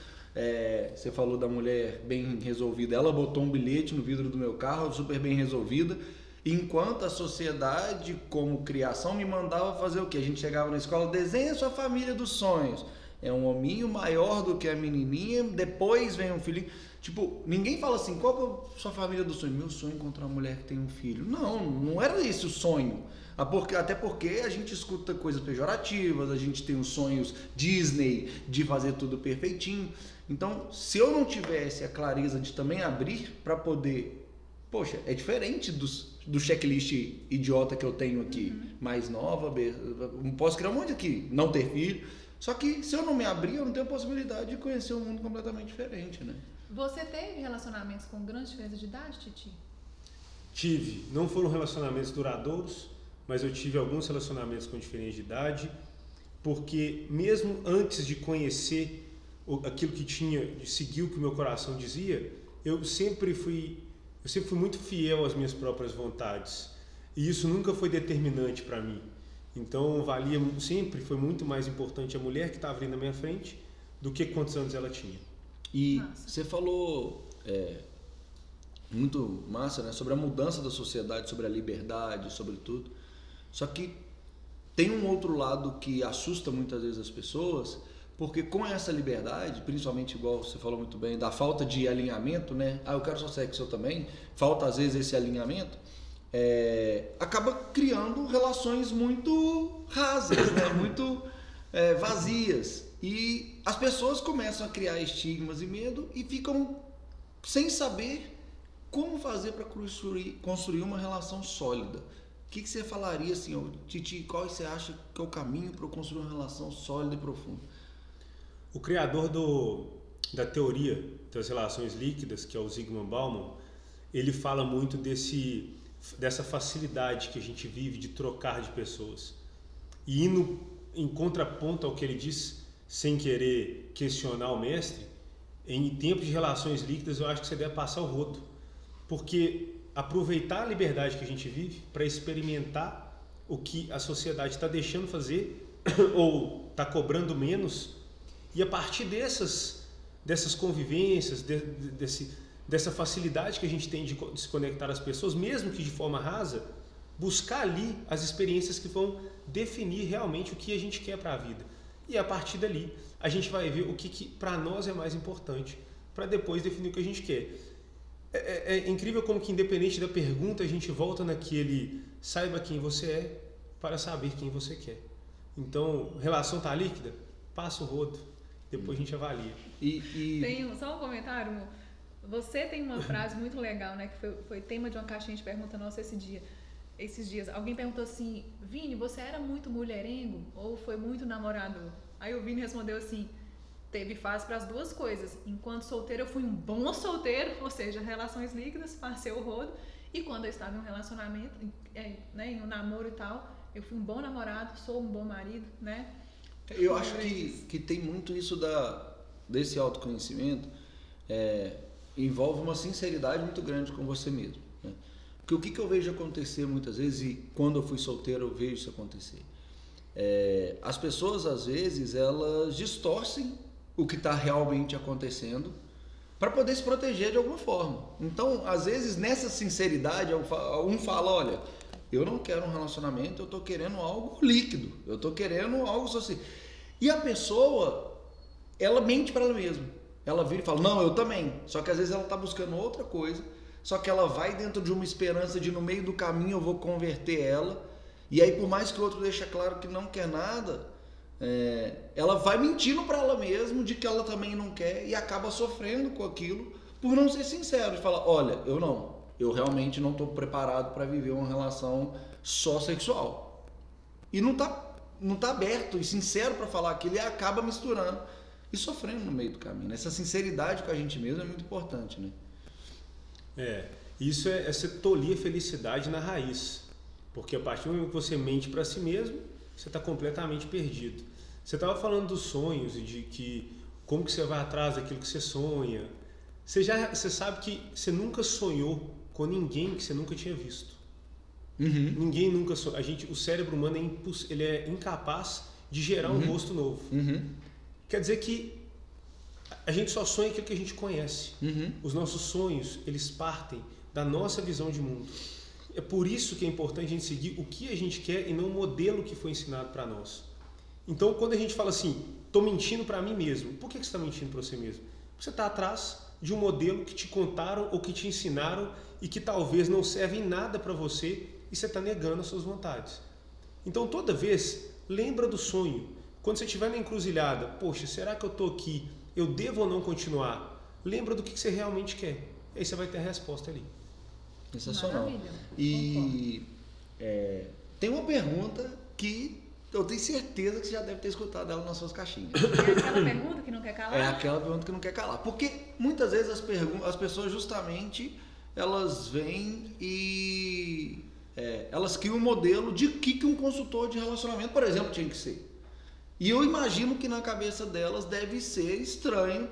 você falou da mulher bem resolvida, ela botou um bilhete no vidro do meu carro, super bem resolvida, enquanto a sociedade, como criação, me mandava fazer o quê? A gente chegava na escola, desenha sua família dos sonhos. É um hominho maior do que a menininha, depois vem um filhinho. Tipo, ninguém fala assim, qual que é a sua família do sonho? Meu sonho é encontrar uma mulher que tem um filho. Não era esse o sonho. Até porque a gente escuta coisas pejorativas, a gente tem os sonhos Disney de fazer tudo perfeitinho. Então, se eu não tivesse a clareza de também abrir para poder... Poxa, é diferente do checklist idiota que eu tenho aqui. Mais nova, posso criar um monte aqui, não ter filho... Só que se eu não me abrir, eu não tenho a possibilidade de conhecer um mundo completamente diferente, né? Você teve relacionamentos com grande diferença de idade, Titi? Tive. Não foram relacionamentos duradouros, mas eu tive alguns relacionamentos com diferença de idade, porque mesmo antes de conhecer aquilo que tinha, de seguir o que o meu coração dizia, eu sempre fui muito fiel às minhas próprias vontades. E isso nunca foi determinante para mim. Então, sempre foi muito mais importante a mulher que estava ali na minha frente do que quantos anos ela tinha. E você falou muito massa, né? Sobre a mudança da sociedade, sobre a liberdade, sobre tudo. Só que tem um outro lado que assusta muitas vezes as pessoas, porque com essa liberdade, principalmente igual você falou muito bem, da falta de alinhamento, né? Eu quero só sexo, eu também. Falta às vezes esse alinhamento. Acaba criando relações muito rasas, né? Muito vazias. E as pessoas começam a criar estigmas e medo e ficam sem saber como fazer para construir uma relação sólida. O que você falaria assim, Titi, qual você acha que é o caminho para construir uma relação sólida e profunda? O criador da teoria das relações líquidas, que é o Zygmunt Bauman, ele fala muito dessa facilidade que a gente vive de trocar de pessoas. E indo em contraponto ao que ele diz, sem querer questionar o mestre, em tempos de relações líquidas eu acho que você deve passar o rodo. Porque aproveitar a liberdade que a gente vive para experimentar o que a sociedade está deixando fazer ou está cobrando menos, e a partir dessas convivências, dessa facilidade que a gente tem de se conectar às pessoas, mesmo que de forma rasa, buscar ali as experiências que vão definir realmente o que a gente quer para a vida. E a partir dali a gente vai ver o que para nós é mais importante, para depois definir o que a gente quer. É incrível como que, independente da pergunta, a gente volta naquele saiba quem você é para saber quem você quer. Então, relação tá líquida? Passa o rodo, depois a gente avalia. Tem só um comentário, amor. Você tem uma frase muito legal, né? Que foi tema de uma caixinha de pergunta nossa esses dias. Alguém perguntou assim, Vini, você era muito mulherengo ou foi muito namorador? Aí o Vini respondeu assim, teve fase para as duas coisas. Enquanto solteiro eu fui um bom solteiro, ou seja, relações líquidas, passei o rodo. E quando eu estava em um relacionamento, né, em um namoro e tal, eu fui um bom namorado, sou um bom marido, né? Eu acho que tem muito isso desse autoconhecimento, envolve uma sinceridade muito grande com você mesmo. Né? Porque o que eu vejo acontecer muitas vezes, e quando eu fui solteiro eu vejo isso acontecer, as pessoas às vezes elas distorcem o que está realmente acontecendo para poder se proteger de alguma forma. Então, às vezes, nessa sinceridade, um fala, olha, eu não quero um relacionamento, eu estou querendo algo líquido, eu estou querendo algo social. E a pessoa, ela mente para ela mesma. Ela vira e fala, não, eu também. Só que às vezes ela está buscando outra coisa, só que ela vai dentro de uma esperança de no meio do caminho eu vou converter ela. E aí, por mais que o outro deixe claro que não quer nada, ela vai mentindo para ela mesma de que ela também não quer e acaba sofrendo com aquilo por não ser sincero. E fala, olha, eu realmente não estou preparado para viver uma relação só sexual. E não tá aberto e sincero para falar aquilo e acaba misturando e sofrendo no meio do caminho. Essa sinceridade com a gente mesmo é muito importante, né? Isso é você tolir a felicidade na raiz. Porque a partir do momento que você mente para si mesmo, você está completamente perdido. Você estava falando dos sonhos e de como que você vai atrás daquilo que você sonha. Você sabe que você nunca sonhou com ninguém que você nunca tinha visto. Uhum. Ninguém nunca sonhou. O cérebro humano ele é incapaz de gerar um rosto novo. Uhum. Quer dizer que a gente só sonha aquilo que a gente conhece. Uhum. Os nossos sonhos, eles partem da nossa visão de mundo. É por isso que é importante a gente seguir o que a gente quer e não o modelo que foi ensinado para nós. Então, quando a gente fala assim, estou mentindo para mim mesmo, por que você está mentindo para você mesmo? Porque você está atrás de um modelo que te contaram ou que te ensinaram e que talvez não serve em nada para você e você está negando as suas vontades. Então, toda vez, lembra do sonho. Quando você estiver na encruzilhada, poxa, será que eu estou aqui? Eu devo ou não continuar? Lembra do que você realmente quer. E aí você vai ter a resposta ali. Sensacional. Maravilha. E tem uma pergunta que eu tenho certeza que você já deve ter escutado ela nas suas caixinhas. É aquela pergunta que não quer calar? É aquela pergunta que não quer calar. Porque muitas vezes as pessoas justamente elas vêm e elas criam um modelo de que um consultor de relacionamento, por exemplo, tinha que ser. E eu imagino que na cabeça delas deve ser estranho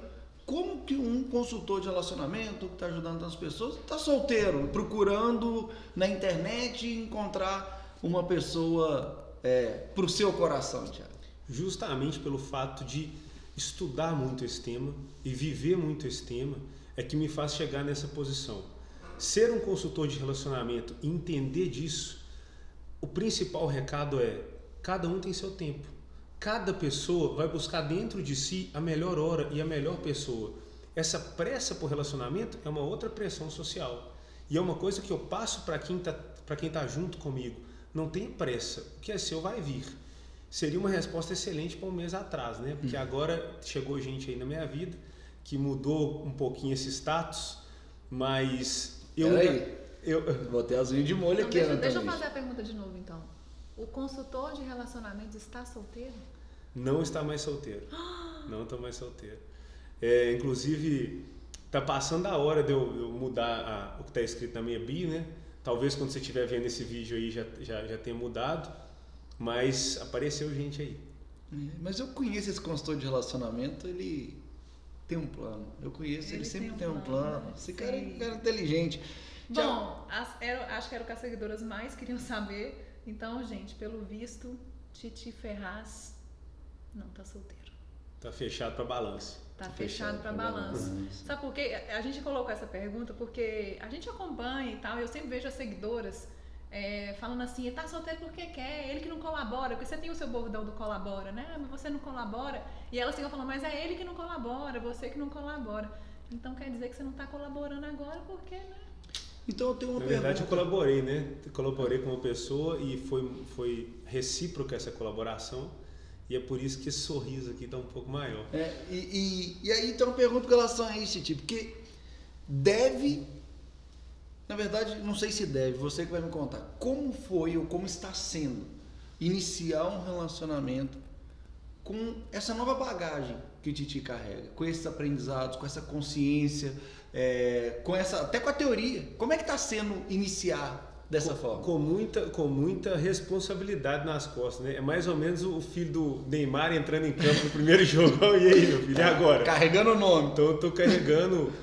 como que um consultor de relacionamento que está ajudando as pessoas está solteiro, procurando na internet encontrar uma pessoa para o seu coração, Thiago. Justamente pelo fato de estudar muito esse tema e viver muito esse tema é que me faz chegar nessa posição. ser um consultor de relacionamento e entender disso, o principal recado é: cada um tem seu tempo. Cada pessoa vai buscar dentro de si a melhor hora e a melhor pessoa. Essa pressa por relacionamento é uma outra pressão social. E é uma coisa que eu passo para quem tá junto comigo. Não tenha pressa. O que é seu vai vir. Seria uma resposta excelente para um mês atrás, né? Porque agora chegou gente aí na minha vida que mudou um pouquinho esse status, mas eu botei as unhas de molho então, aqui. Deixa eu fazer a pergunta de novo, então. O consultor de relacionamentos está solteiro? Não está mais solteiro. Não estou mais solteiro. Inclusive, tá passando a hora de eu mudar o que está escrito na minha bio, né? Talvez quando você estiver vendo esse vídeo aí já tenha mudado, mas apareceu gente aí. Mas eu conheço esse consultor de relacionamento, ele tem um plano. Eu conheço, ele sempre tem um plano. Esse cara é um cara inteligente. Bom, acho que era o que as seguidoras mais queriam saber. Então, gente, pelo visto, Titi Ferraz não tá solteiro. Tá fechado para balanço. Tá fechado para balanço. Sabe por quê? A gente colocou essa pergunta porque a gente acompanha e tal, eu sempre vejo as seguidoras falando assim: tá solteiro porque quer, ele que não colabora, porque você tem o seu bordão do colabora, né? Mas você não colabora. E elas ficam falando: mas é ele que não colabora, você que não colabora. Então quer dizer que você não tá colaborando agora porque, né? Então eu tenho uma pergunta. Na verdade, eu colaborei, né? Colaborei com uma pessoa e foi recíproca essa colaboração. E é por isso que esse sorriso aqui está um pouco maior. E aí então eu pergunto com relação a isso, tipo, porque deve, na verdade, não sei se deve, você que vai me contar, como foi ou como está sendo iniciar um relacionamento com essa nova bagagem que o Titi carrega, com esses aprendizados, com essa consciência, até com a teoria. Como é que está sendo iniciar dessa forma? Com muita responsabilidade nas costas, né? É mais ou menos o filho do Neymar entrando em campo no primeiro jogo. E aí, meu filho, e agora? Carregando o nome. Então eu tô carregando,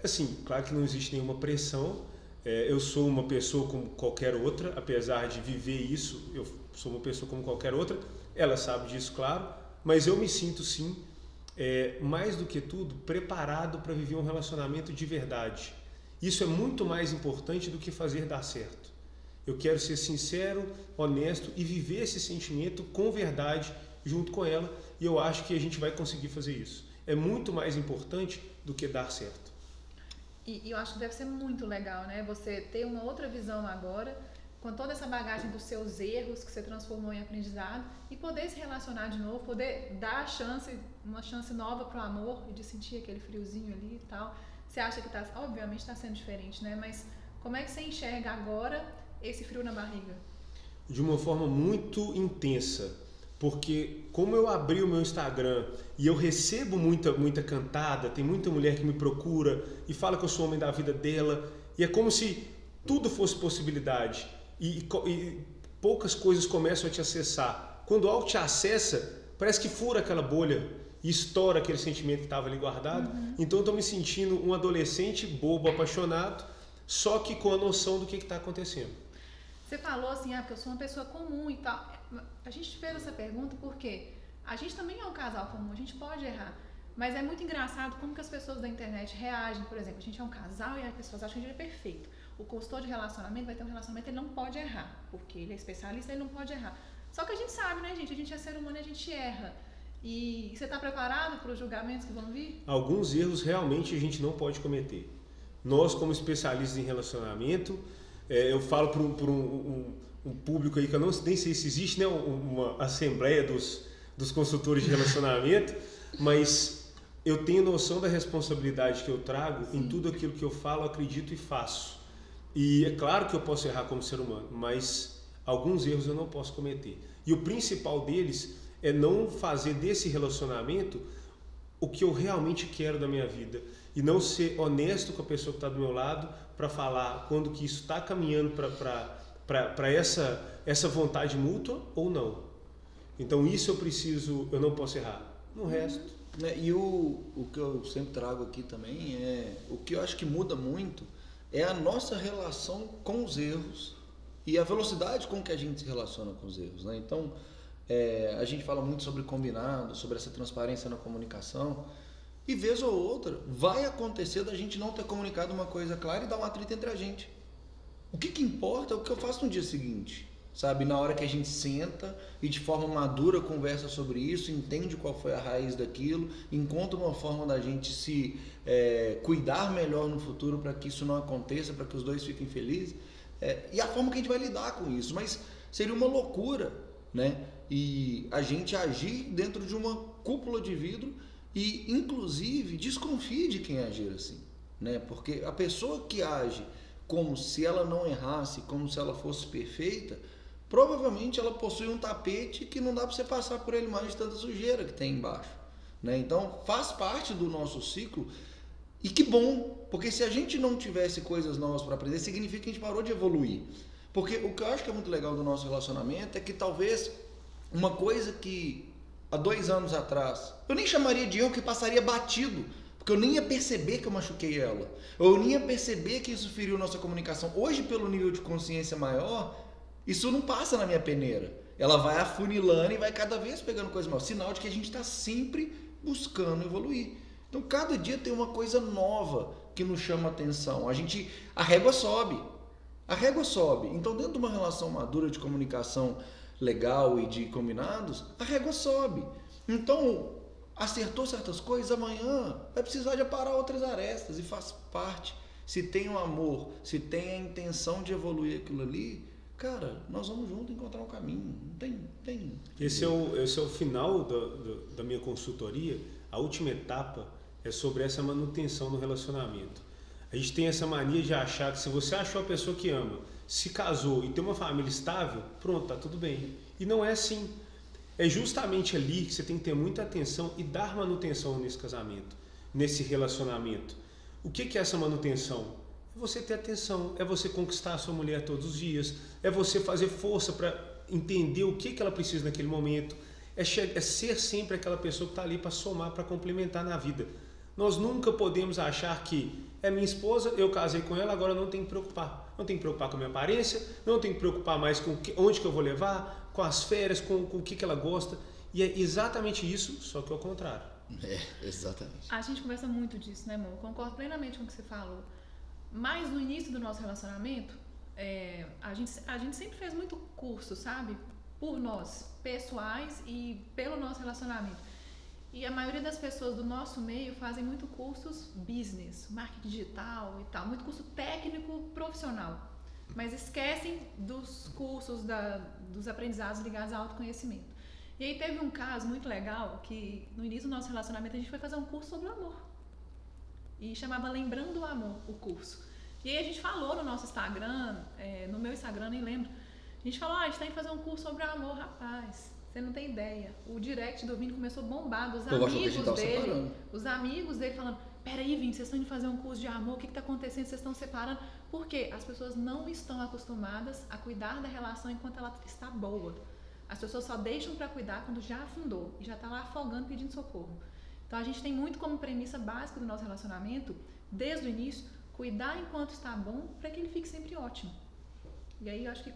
assim, claro que não existe nenhuma pressão. Eu sou uma pessoa como qualquer outra, apesar de viver isso, eu sou uma pessoa como qualquer outra. Ela sabe disso, claro, mas eu me sinto sim, mais do que tudo, preparado para viver um relacionamento de verdade. Isso é muito mais importante do que fazer dar certo. Eu quero ser sincero, honesto e viver esse sentimento com verdade junto com ela, e eu acho que a gente vai conseguir fazer isso. É muito mais importante do que dar certo. E eu acho que deve ser muito legal, né? Você ter uma outra visão agora, com toda essa bagagem dos seus erros que você transformou em aprendizado, e poder se relacionar de novo, poder dar uma chance nova pro amor e de sentir aquele friozinho ali e tal. Você acha que obviamente está sendo diferente, né? Mas como é que você enxerga agora esse frio na barriga? De uma forma muito intensa, porque como eu abri o meu Instagram e eu recebo muita cantada, tem muita mulher que me procura e fala que eu sou o homem da vida dela, e é como se tudo fosse possibilidade e poucas coisas começam a te acessar. Quando algo te acessa, parece que fura aquela bolha e estoura aquele sentimento que estava ali guardado. Então eu estou me sentindo um adolescente bobo, apaixonado, só que com a noção do que está acontecendo. Você falou assim, porque eu sou uma pessoa comum e tal. A gente fez essa pergunta porque a gente também é um casal comum, a gente pode errar. Mas é muito engraçado como que as pessoas da internet reagem. Por exemplo, a gente é um casal e as pessoas acham que a gente é perfeito. O consultor de relacionamento vai ter um relacionamento, ele não pode errar, porque ele é especialista, ele não pode errar. Só que a gente sabe, né, gente? A gente é ser humano e a gente erra. E você está preparado para os julgamentos que vão vir? Alguns erros realmente a gente não pode cometer. Nós, como especialistas em relacionamento, eu falo para um público aí que eu nem sei se existe, né, uma assembleia dos consultores de relacionamento, mas eu tenho noção da responsabilidade que eu trago. Sim. Em tudo aquilo que eu falo, acredito e faço. E é claro que eu posso errar como ser humano, mas alguns erros eu não posso cometer. E o principal deles é não fazer desse relacionamento o que eu realmente quero da minha vida e não ser honesto com a pessoa que está do meu lado para falar quando que isso está caminhando para essa vontade mútua ou não. Então isso eu não posso errar. No resto. E o que eu sempre trago aqui também o que eu acho que muda muito é a nossa relação com os erros e a velocidade com que a gente se relaciona com os erros, né? Então a gente fala muito sobre combinado, sobre essa transparência na comunicação, E vez ou outra, vai acontecer da gente não ter comunicado uma coisa clara e dar um atrito entre a gente. O que importa é o que eu faço no dia seguinte, sabe? Na hora que a gente senta e de forma madura conversa sobre isso, entende qual foi a raiz daquilo, encontra uma forma da gente se cuidar melhor no futuro para que isso não aconteça, para que os dois fiquem felizes. E a forma que a gente vai lidar com isso. Mas seria uma loucura, né? E a gente agir dentro de uma cúpula de vidro e, inclusive, desconfie de quem agir assim, né? Porque a pessoa que age como se ela não errasse, como se ela fosse perfeita, provavelmente ela possui um tapete que não dá para você passar por ele mais de tanta sujeira que tem embaixo, né? Então, faz parte do nosso ciclo. E que bom, porque se a gente não tivesse coisas novas para aprender, significa que a gente parou de evoluir. Porque o que eu acho que é muito legal do nosso relacionamento é que talvez uma coisa que há 2 anos atrás eu nem chamaria de erro, que passaria batido, porque eu nem ia perceber que eu machuquei ela, ou eu nem ia perceber que isso feriu nossa comunicação. Hoje, pelo nível de consciência maior, isso não passa na minha peneira. Ela vai afunilando e vai cada vez pegando coisa maior. Sinal de que a gente está sempre buscando evoluir. Então, cada dia tem uma coisa nova que nos chama a atenção. A régua sobe. A régua sobe. Então, dentro de uma relação madura de comunicação legal e de combinados, a régua sobe. Então, acertou certas coisas, amanhã vai precisar de aparar outras arestas e faz parte. Se tem o amor, se tem a intenção de evoluir aquilo ali, cara, nós vamos juntos encontrar um caminho. Não tem. Esse é o final da minha consultoria. A última etapa é sobre essa manutenção no relacionamento. A gente tem essa mania de achar que se você achou a pessoa que ama, se casou e tem uma família estável, pronto, tá tudo bem. E não é assim. É justamente ali que você tem que ter muita atenção e dar manutenção nesse casamento, nesse relacionamento. O que é essa manutenção? É você ter atenção, é você conquistar a sua mulher todos os dias, é você fazer força para entender o que ela precisa naquele momento, é ser sempre aquela pessoa que está ali para somar, para complementar na vida. Nós nunca podemos achar que é minha esposa, eu casei com ela, agora não tenho que preocupar. Não tenho que preocupar com a minha aparência, não tenho que preocupar mais com onde que eu vou levar, com as férias, com o que ela gosta. E é exatamente isso, só que ao contrário. Exatamente. A gente conversa muito disso, né, amor? Eu concordo plenamente com o que você falou. Mas no início do nosso relacionamento, a gente sempre fez muito curso, sabe? Por nós, pessoais e pelo nosso relacionamento. E a maioria das pessoas do nosso meio fazem muito cursos business, marketing digital e tal, muito curso técnico profissional, mas esquecem dos cursos, dos aprendizados ligados ao autoconhecimento. E aí teve um caso muito legal que no início do nosso relacionamento a gente foi fazer um curso sobre o amor. E chamava Lembrando o Amor, o curso. E aí a gente falou no nosso Instagram, no meu Instagram, nem lembro, a gente falou, a gente tem que fazer um curso sobre o amor, rapaz. Você não tem ideia. O direct do Vini começou bombado. Os amigos dele falando, peraí, Vini, vocês estão indo fazer um curso de amor, o que está acontecendo? Vocês estão separando. Por quê? As pessoas não estão acostumadas a cuidar da relação enquanto ela está boa. As pessoas só deixam para cuidar quando já afundou e já está lá afogando, pedindo socorro. Então a gente tem muito como premissa básica do nosso relacionamento, desde o início, cuidar enquanto está bom para que ele fique sempre ótimo. E aí eu acho que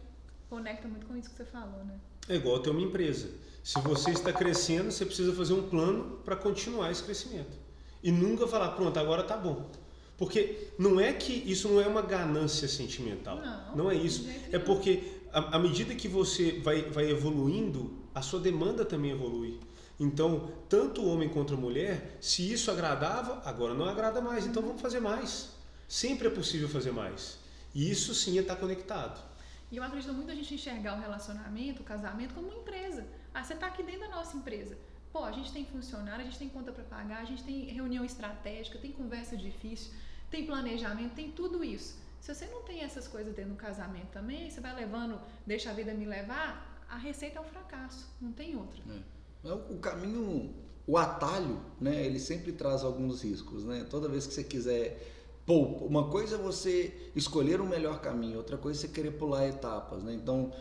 conecta muito com isso que você falou, né? É igual ter uma empresa. Se você está crescendo, você precisa fazer um plano para continuar esse crescimento. E nunca falar, pronto, agora tá bom. Porque não é que isso não é uma ganância sentimental. Não é isso. É porque à medida que você vai evoluindo, a sua demanda também evolui. Então, tanto o homem quanto a mulher, se isso agradava, agora não agrada mais. Então vamos fazer mais. Sempre é possível fazer mais. E isso sim é estar conectado. E eu acredito muito a gente enxergar o relacionamento, o casamento, como uma empresa. Você está aqui dentro da nossa empresa. Pô, a gente tem funcionário, a gente tem conta para pagar, a gente tem reunião estratégica, tem conversa difícil, tem planejamento, tem tudo isso. Se você não tem essas coisas dentro do casamento também, você vai levando, deixa a vida me levar, a receita é um fracasso, não tem outra. O caminho, o atalho, né, ele sempre traz alguns riscos, né? Toda vez que você quiser... uma coisa é você escolher o melhor caminho, outra coisa é você querer pular etapas, né? Então,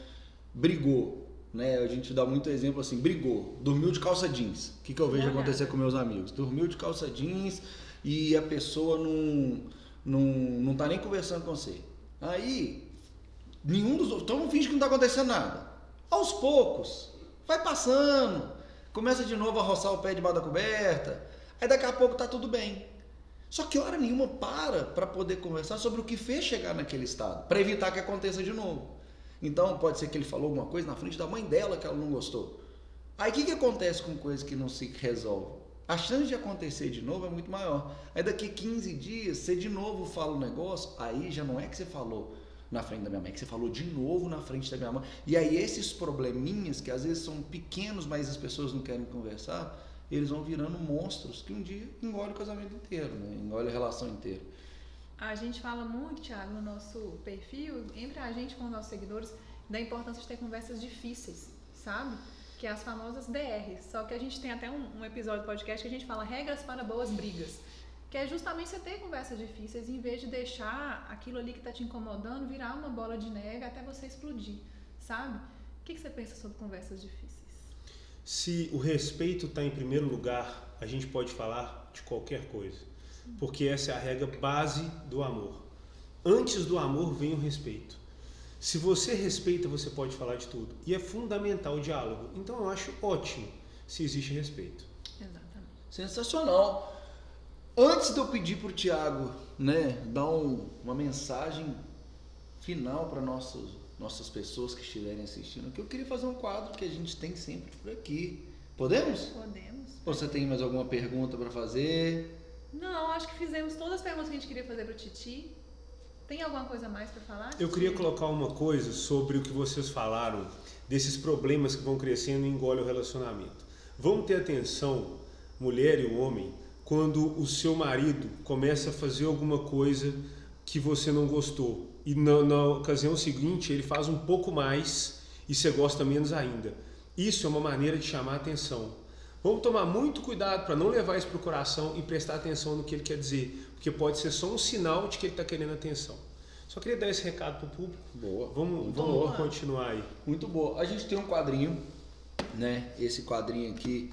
brigou, né? A gente dá muito exemplo assim, brigou, dormiu de calça jeans. O que eu vejo acontecer com meus amigos? Dormiu de calça jeans e a pessoa não tá nem conversando com você. Aí, nenhum dos outros, então finge que não tá acontecendo nada. Aos poucos, vai passando, começa de novo a roçar o pé debaixo da coberta. Aí daqui a pouco tá tudo bem. Só que hora nenhuma para poder conversar sobre o que fez chegar naquele estado, para evitar que aconteça de novo. Então pode ser que ele falou alguma coisa na frente da mãe dela que ela não gostou. Aí o que acontece com coisa que não se resolve? A chance de acontecer de novo é muito maior. Aí daqui 15 dias, você de novo fala um negócio, aí já não é que você falou na frente da minha mãe, é que você falou de novo na frente da minha mãe. E aí esses probleminhas, que às vezes são pequenos, mas as pessoas não querem conversar, eles vão virando monstros que um dia engolem o casamento inteiro, né? Engolem a relação inteira. A gente fala muito, Thiago, no nosso perfil, entre a gente com os nossos seguidores, da importância de ter conversas difíceis, sabe? Que é as famosas DRs. Só que a gente tem até um episódio do podcast que a gente fala regras para boas brigas. Que é justamente você ter conversas difíceis em vez de deixar aquilo ali que está te incomodando virar uma bola de neve até você explodir, sabe? O que você pensa sobre conversas difíceis? Se o respeito está em primeiro lugar, a gente pode falar de qualquer coisa. Porque essa é a regra base do amor. Antes do amor vem o respeito. Se você respeita, você pode falar de tudo. E é fundamental o diálogo. Então eu acho ótimo se existe respeito. Exatamente. Sensacional. Antes de eu pedir para o Thiago, né, dar uma mensagem final para nossas pessoas que estiverem assistindo, que eu queria fazer um quadro que a gente tem sempre por aqui. Podemos? Podemos. Ou você tem mais alguma pergunta para fazer? Não, acho que fizemos todas as perguntas que a gente queria fazer para o Titi. Tem alguma coisa mais para falar? Eu queria colocar uma coisa sobre o que vocês falaram, desses problemas que vão crescendo e engolem o relacionamento. Vamos ter atenção, mulher e homem, quando o seu marido começa a fazer alguma coisa que você não gostou e na ocasião seguinte ele faz um pouco mais e você gosta menos ainda. Isso é uma maneira de chamar a atenção. Vamos tomar muito cuidado para não levar isso para o coração e prestar atenção no que ele quer dizer, porque pode ser só um sinal de que ele está querendo atenção. Só queria dar esse recado para o público. Boa. Vamos continuar aí. Muito boa. A gente tem um quadrinho, né? Esse quadrinho aqui,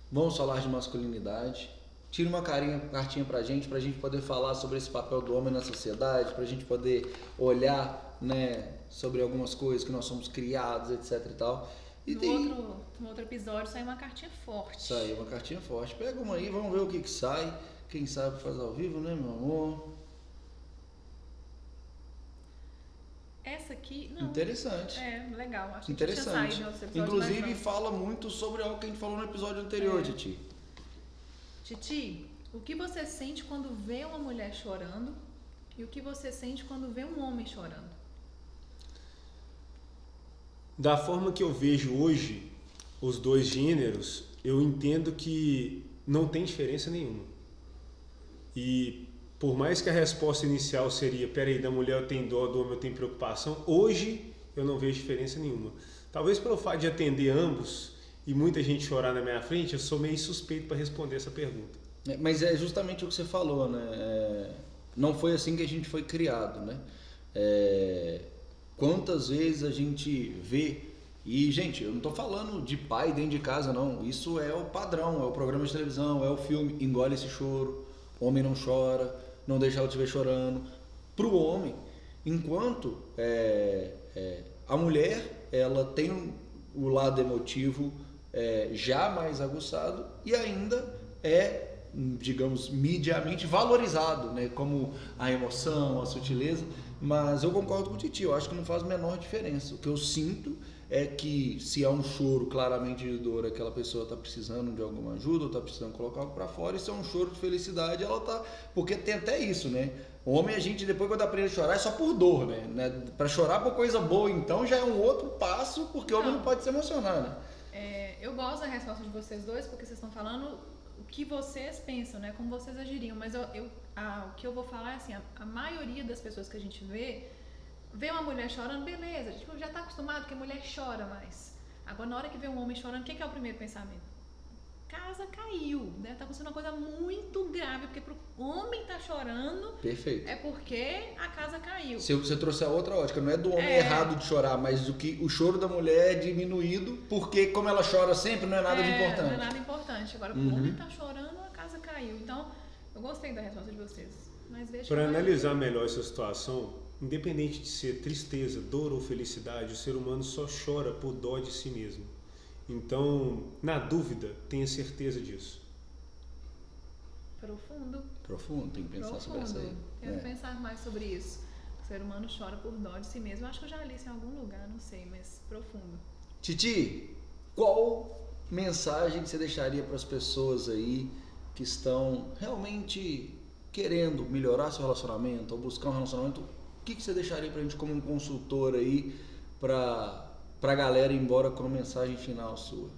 vamos falar de masculinidade. Tira uma cartinha pra gente poder falar sobre esse papel do homem na sociedade, pra gente poder olhar, né, sobre algumas coisas que nós somos criados, etc e tal. E no outro episódio saiu uma cartinha forte. Saiu uma cartinha forte. Pega uma aí, vamos ver o que sai. Quem sabe faz ao vivo, né, meu amor? Essa aqui, não. Interessante. É, legal. Acho que interessante. Tinha saído inclusive fala muito sobre algo que a gente falou no episódio anterior, Titi. Titi, o que você sente quando vê uma mulher chorando e o que você sente quando vê um homem chorando? Da forma que eu vejo hoje os dois gêneros, eu entendo que não tem diferença nenhuma. E por mais que a resposta inicial seria, peraí, da mulher eu tenho dó, do homem eu tenho preocupação, hoje eu não vejo diferença nenhuma. Talvez pelo fato de atender ambos e muita gente chorar na minha frente, eu sou meio suspeito para responder essa pergunta. Mas é justamente o que você falou, né? Não foi assim que a gente foi criado, né? Quantas vezes a gente vê, e gente, eu não estou falando de pai dentro de casa, não. Isso é o padrão, é o programa de televisão, é o filme, engole esse choro, homem não chora, não deixa ela te ver chorando. Para o homem, enquanto a mulher, ela tem o lado emotivo já mais aguçado e ainda digamos, mediamente valorizado, né? Como a emoção, a sutileza. Mas eu concordo com o Titi, eu acho que não faz a menor diferença. O que eu sinto é que se é um choro claramente de dor, aquela pessoa está precisando de alguma ajuda, ou está precisando colocar algo para fora, e se é um choro de felicidade, ela tá... Porque tem até isso, né? O homem, a gente, depois quando aprende a chorar, é só por dor, né? Para chorar por coisa boa, então, já é um outro passo, porque o homem não pode se emocionar, né? Eu gosto da resposta de vocês dois, porque vocês estão falando o que vocês pensam, né? Como vocês agiriam. Mas o que eu vou falar é assim, a maioria das pessoas que a gente vê uma mulher chorando, beleza, a gente já está acostumado que a mulher chora mais. Agora, na hora que vê um homem chorando, o que é o primeiro pensamento? Casa caiu, né? Tá acontecendo uma coisa muito grave, porque pro homem tá chorando, perfeito, é porque a casa caiu. Se você trouxer a outra ótica, não é do homem errado de chorar, mas do que o choro da mulher é diminuído, porque como ela chora sempre, não é nada de importante. Não é nada importante. Agora, o homem tá chorando, a casa caiu. Então, eu gostei da resposta de vocês. Mas para analisar melhor essa situação, independente de ser tristeza, dor ou felicidade, o ser humano só chora por dó de si mesmo. Então, na dúvida, tenha certeza disso. Profundo, tem que pensar sobre isso aí. Quero pensar mais sobre isso. O ser humano chora por dó de si mesmo. Acho que eu já li isso em algum lugar, não sei, mas profundo. Titi, qual mensagem que você deixaria para as pessoas aí que estão realmente querendo melhorar seu relacionamento ou buscar um relacionamento? O que você deixaria pra gente como um consultor aí pra galera ir embora com uma mensagem final sua?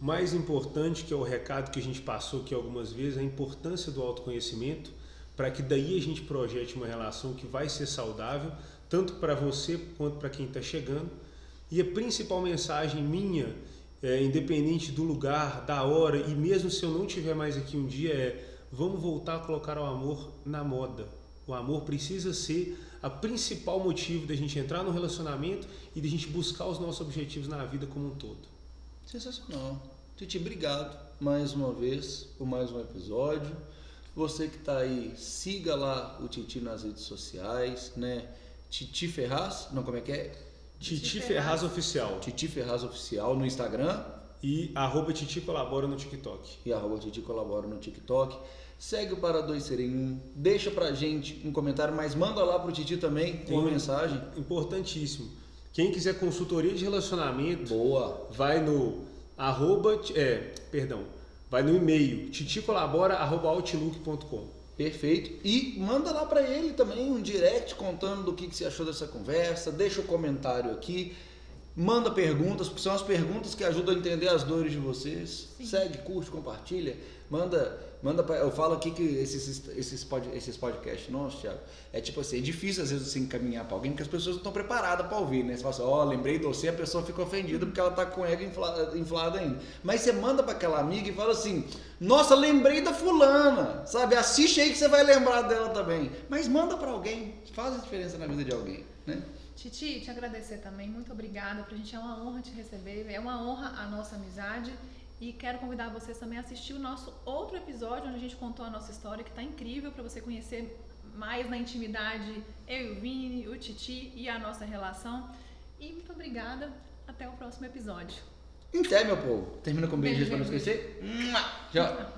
Mais importante, que é o recado que a gente passou aqui algumas vezes, a importância do autoconhecimento, para que daí a gente projete uma relação que vai ser saudável, tanto para você quanto para quem está chegando. E a principal mensagem minha, independente do lugar, da hora, e mesmo se eu não estiver mais aqui um dia, vamos voltar a colocar o amor na moda. O amor precisa ser a principal motivo da gente entrar no relacionamento e da gente buscar os nossos objetivos na vida como um todo. Sensacional. Titi, obrigado mais uma vez por mais um episódio. Você que está aí, siga lá o Titi nas redes sociais, né? Titi Ferraz, não, como é que é? Titi Ferraz Oficial. Titi Ferraz Oficial no Instagram. E @Titi Colabora no TikTok. E @Titi Colabora no TikTok. Segue o Para Dois Serem Um. Deixa pra gente um comentário, mas manda lá pro Titi também uma mensagem. Importantíssimo. Quem quiser consultoria de relacionamento, boa, vai no vai no e-mail titicolabora@outlook.com. Perfeito. E manda lá para ele também um direct contando do que você achou dessa conversa. Deixa o comentário aqui. Manda perguntas, porque são as perguntas que ajudam a entender as dores de vocês. Sim. Segue, curte, compartilha. Manda eu falo aqui que esses podcasts nossos, Thiago, é tipo assim, é difícil às vezes você encaminhar para alguém porque as pessoas não estão preparadas para ouvir, né? Você fala assim, lembrei de você, a pessoa fica ofendida porque ela tá com o ego inflado ainda. Mas você manda para aquela amiga e fala assim, nossa, lembrei da fulana, sabe? Assiste aí que você vai lembrar dela também. Mas manda para alguém, faz a diferença na vida de alguém, né? Titi, te agradecer também, muito obrigada, pra gente é uma honra te receber, é uma honra a nossa amizade. E quero convidar vocês também a assistir o nosso outro episódio, onde a gente contou a nossa história, que está incrível para você conhecer mais na intimidade eu e o Vini, o Titi e a nossa relação. E muito obrigada, até o próximo episódio. Até, meu povo. Termina com um beijo para não esquecer. Tchau.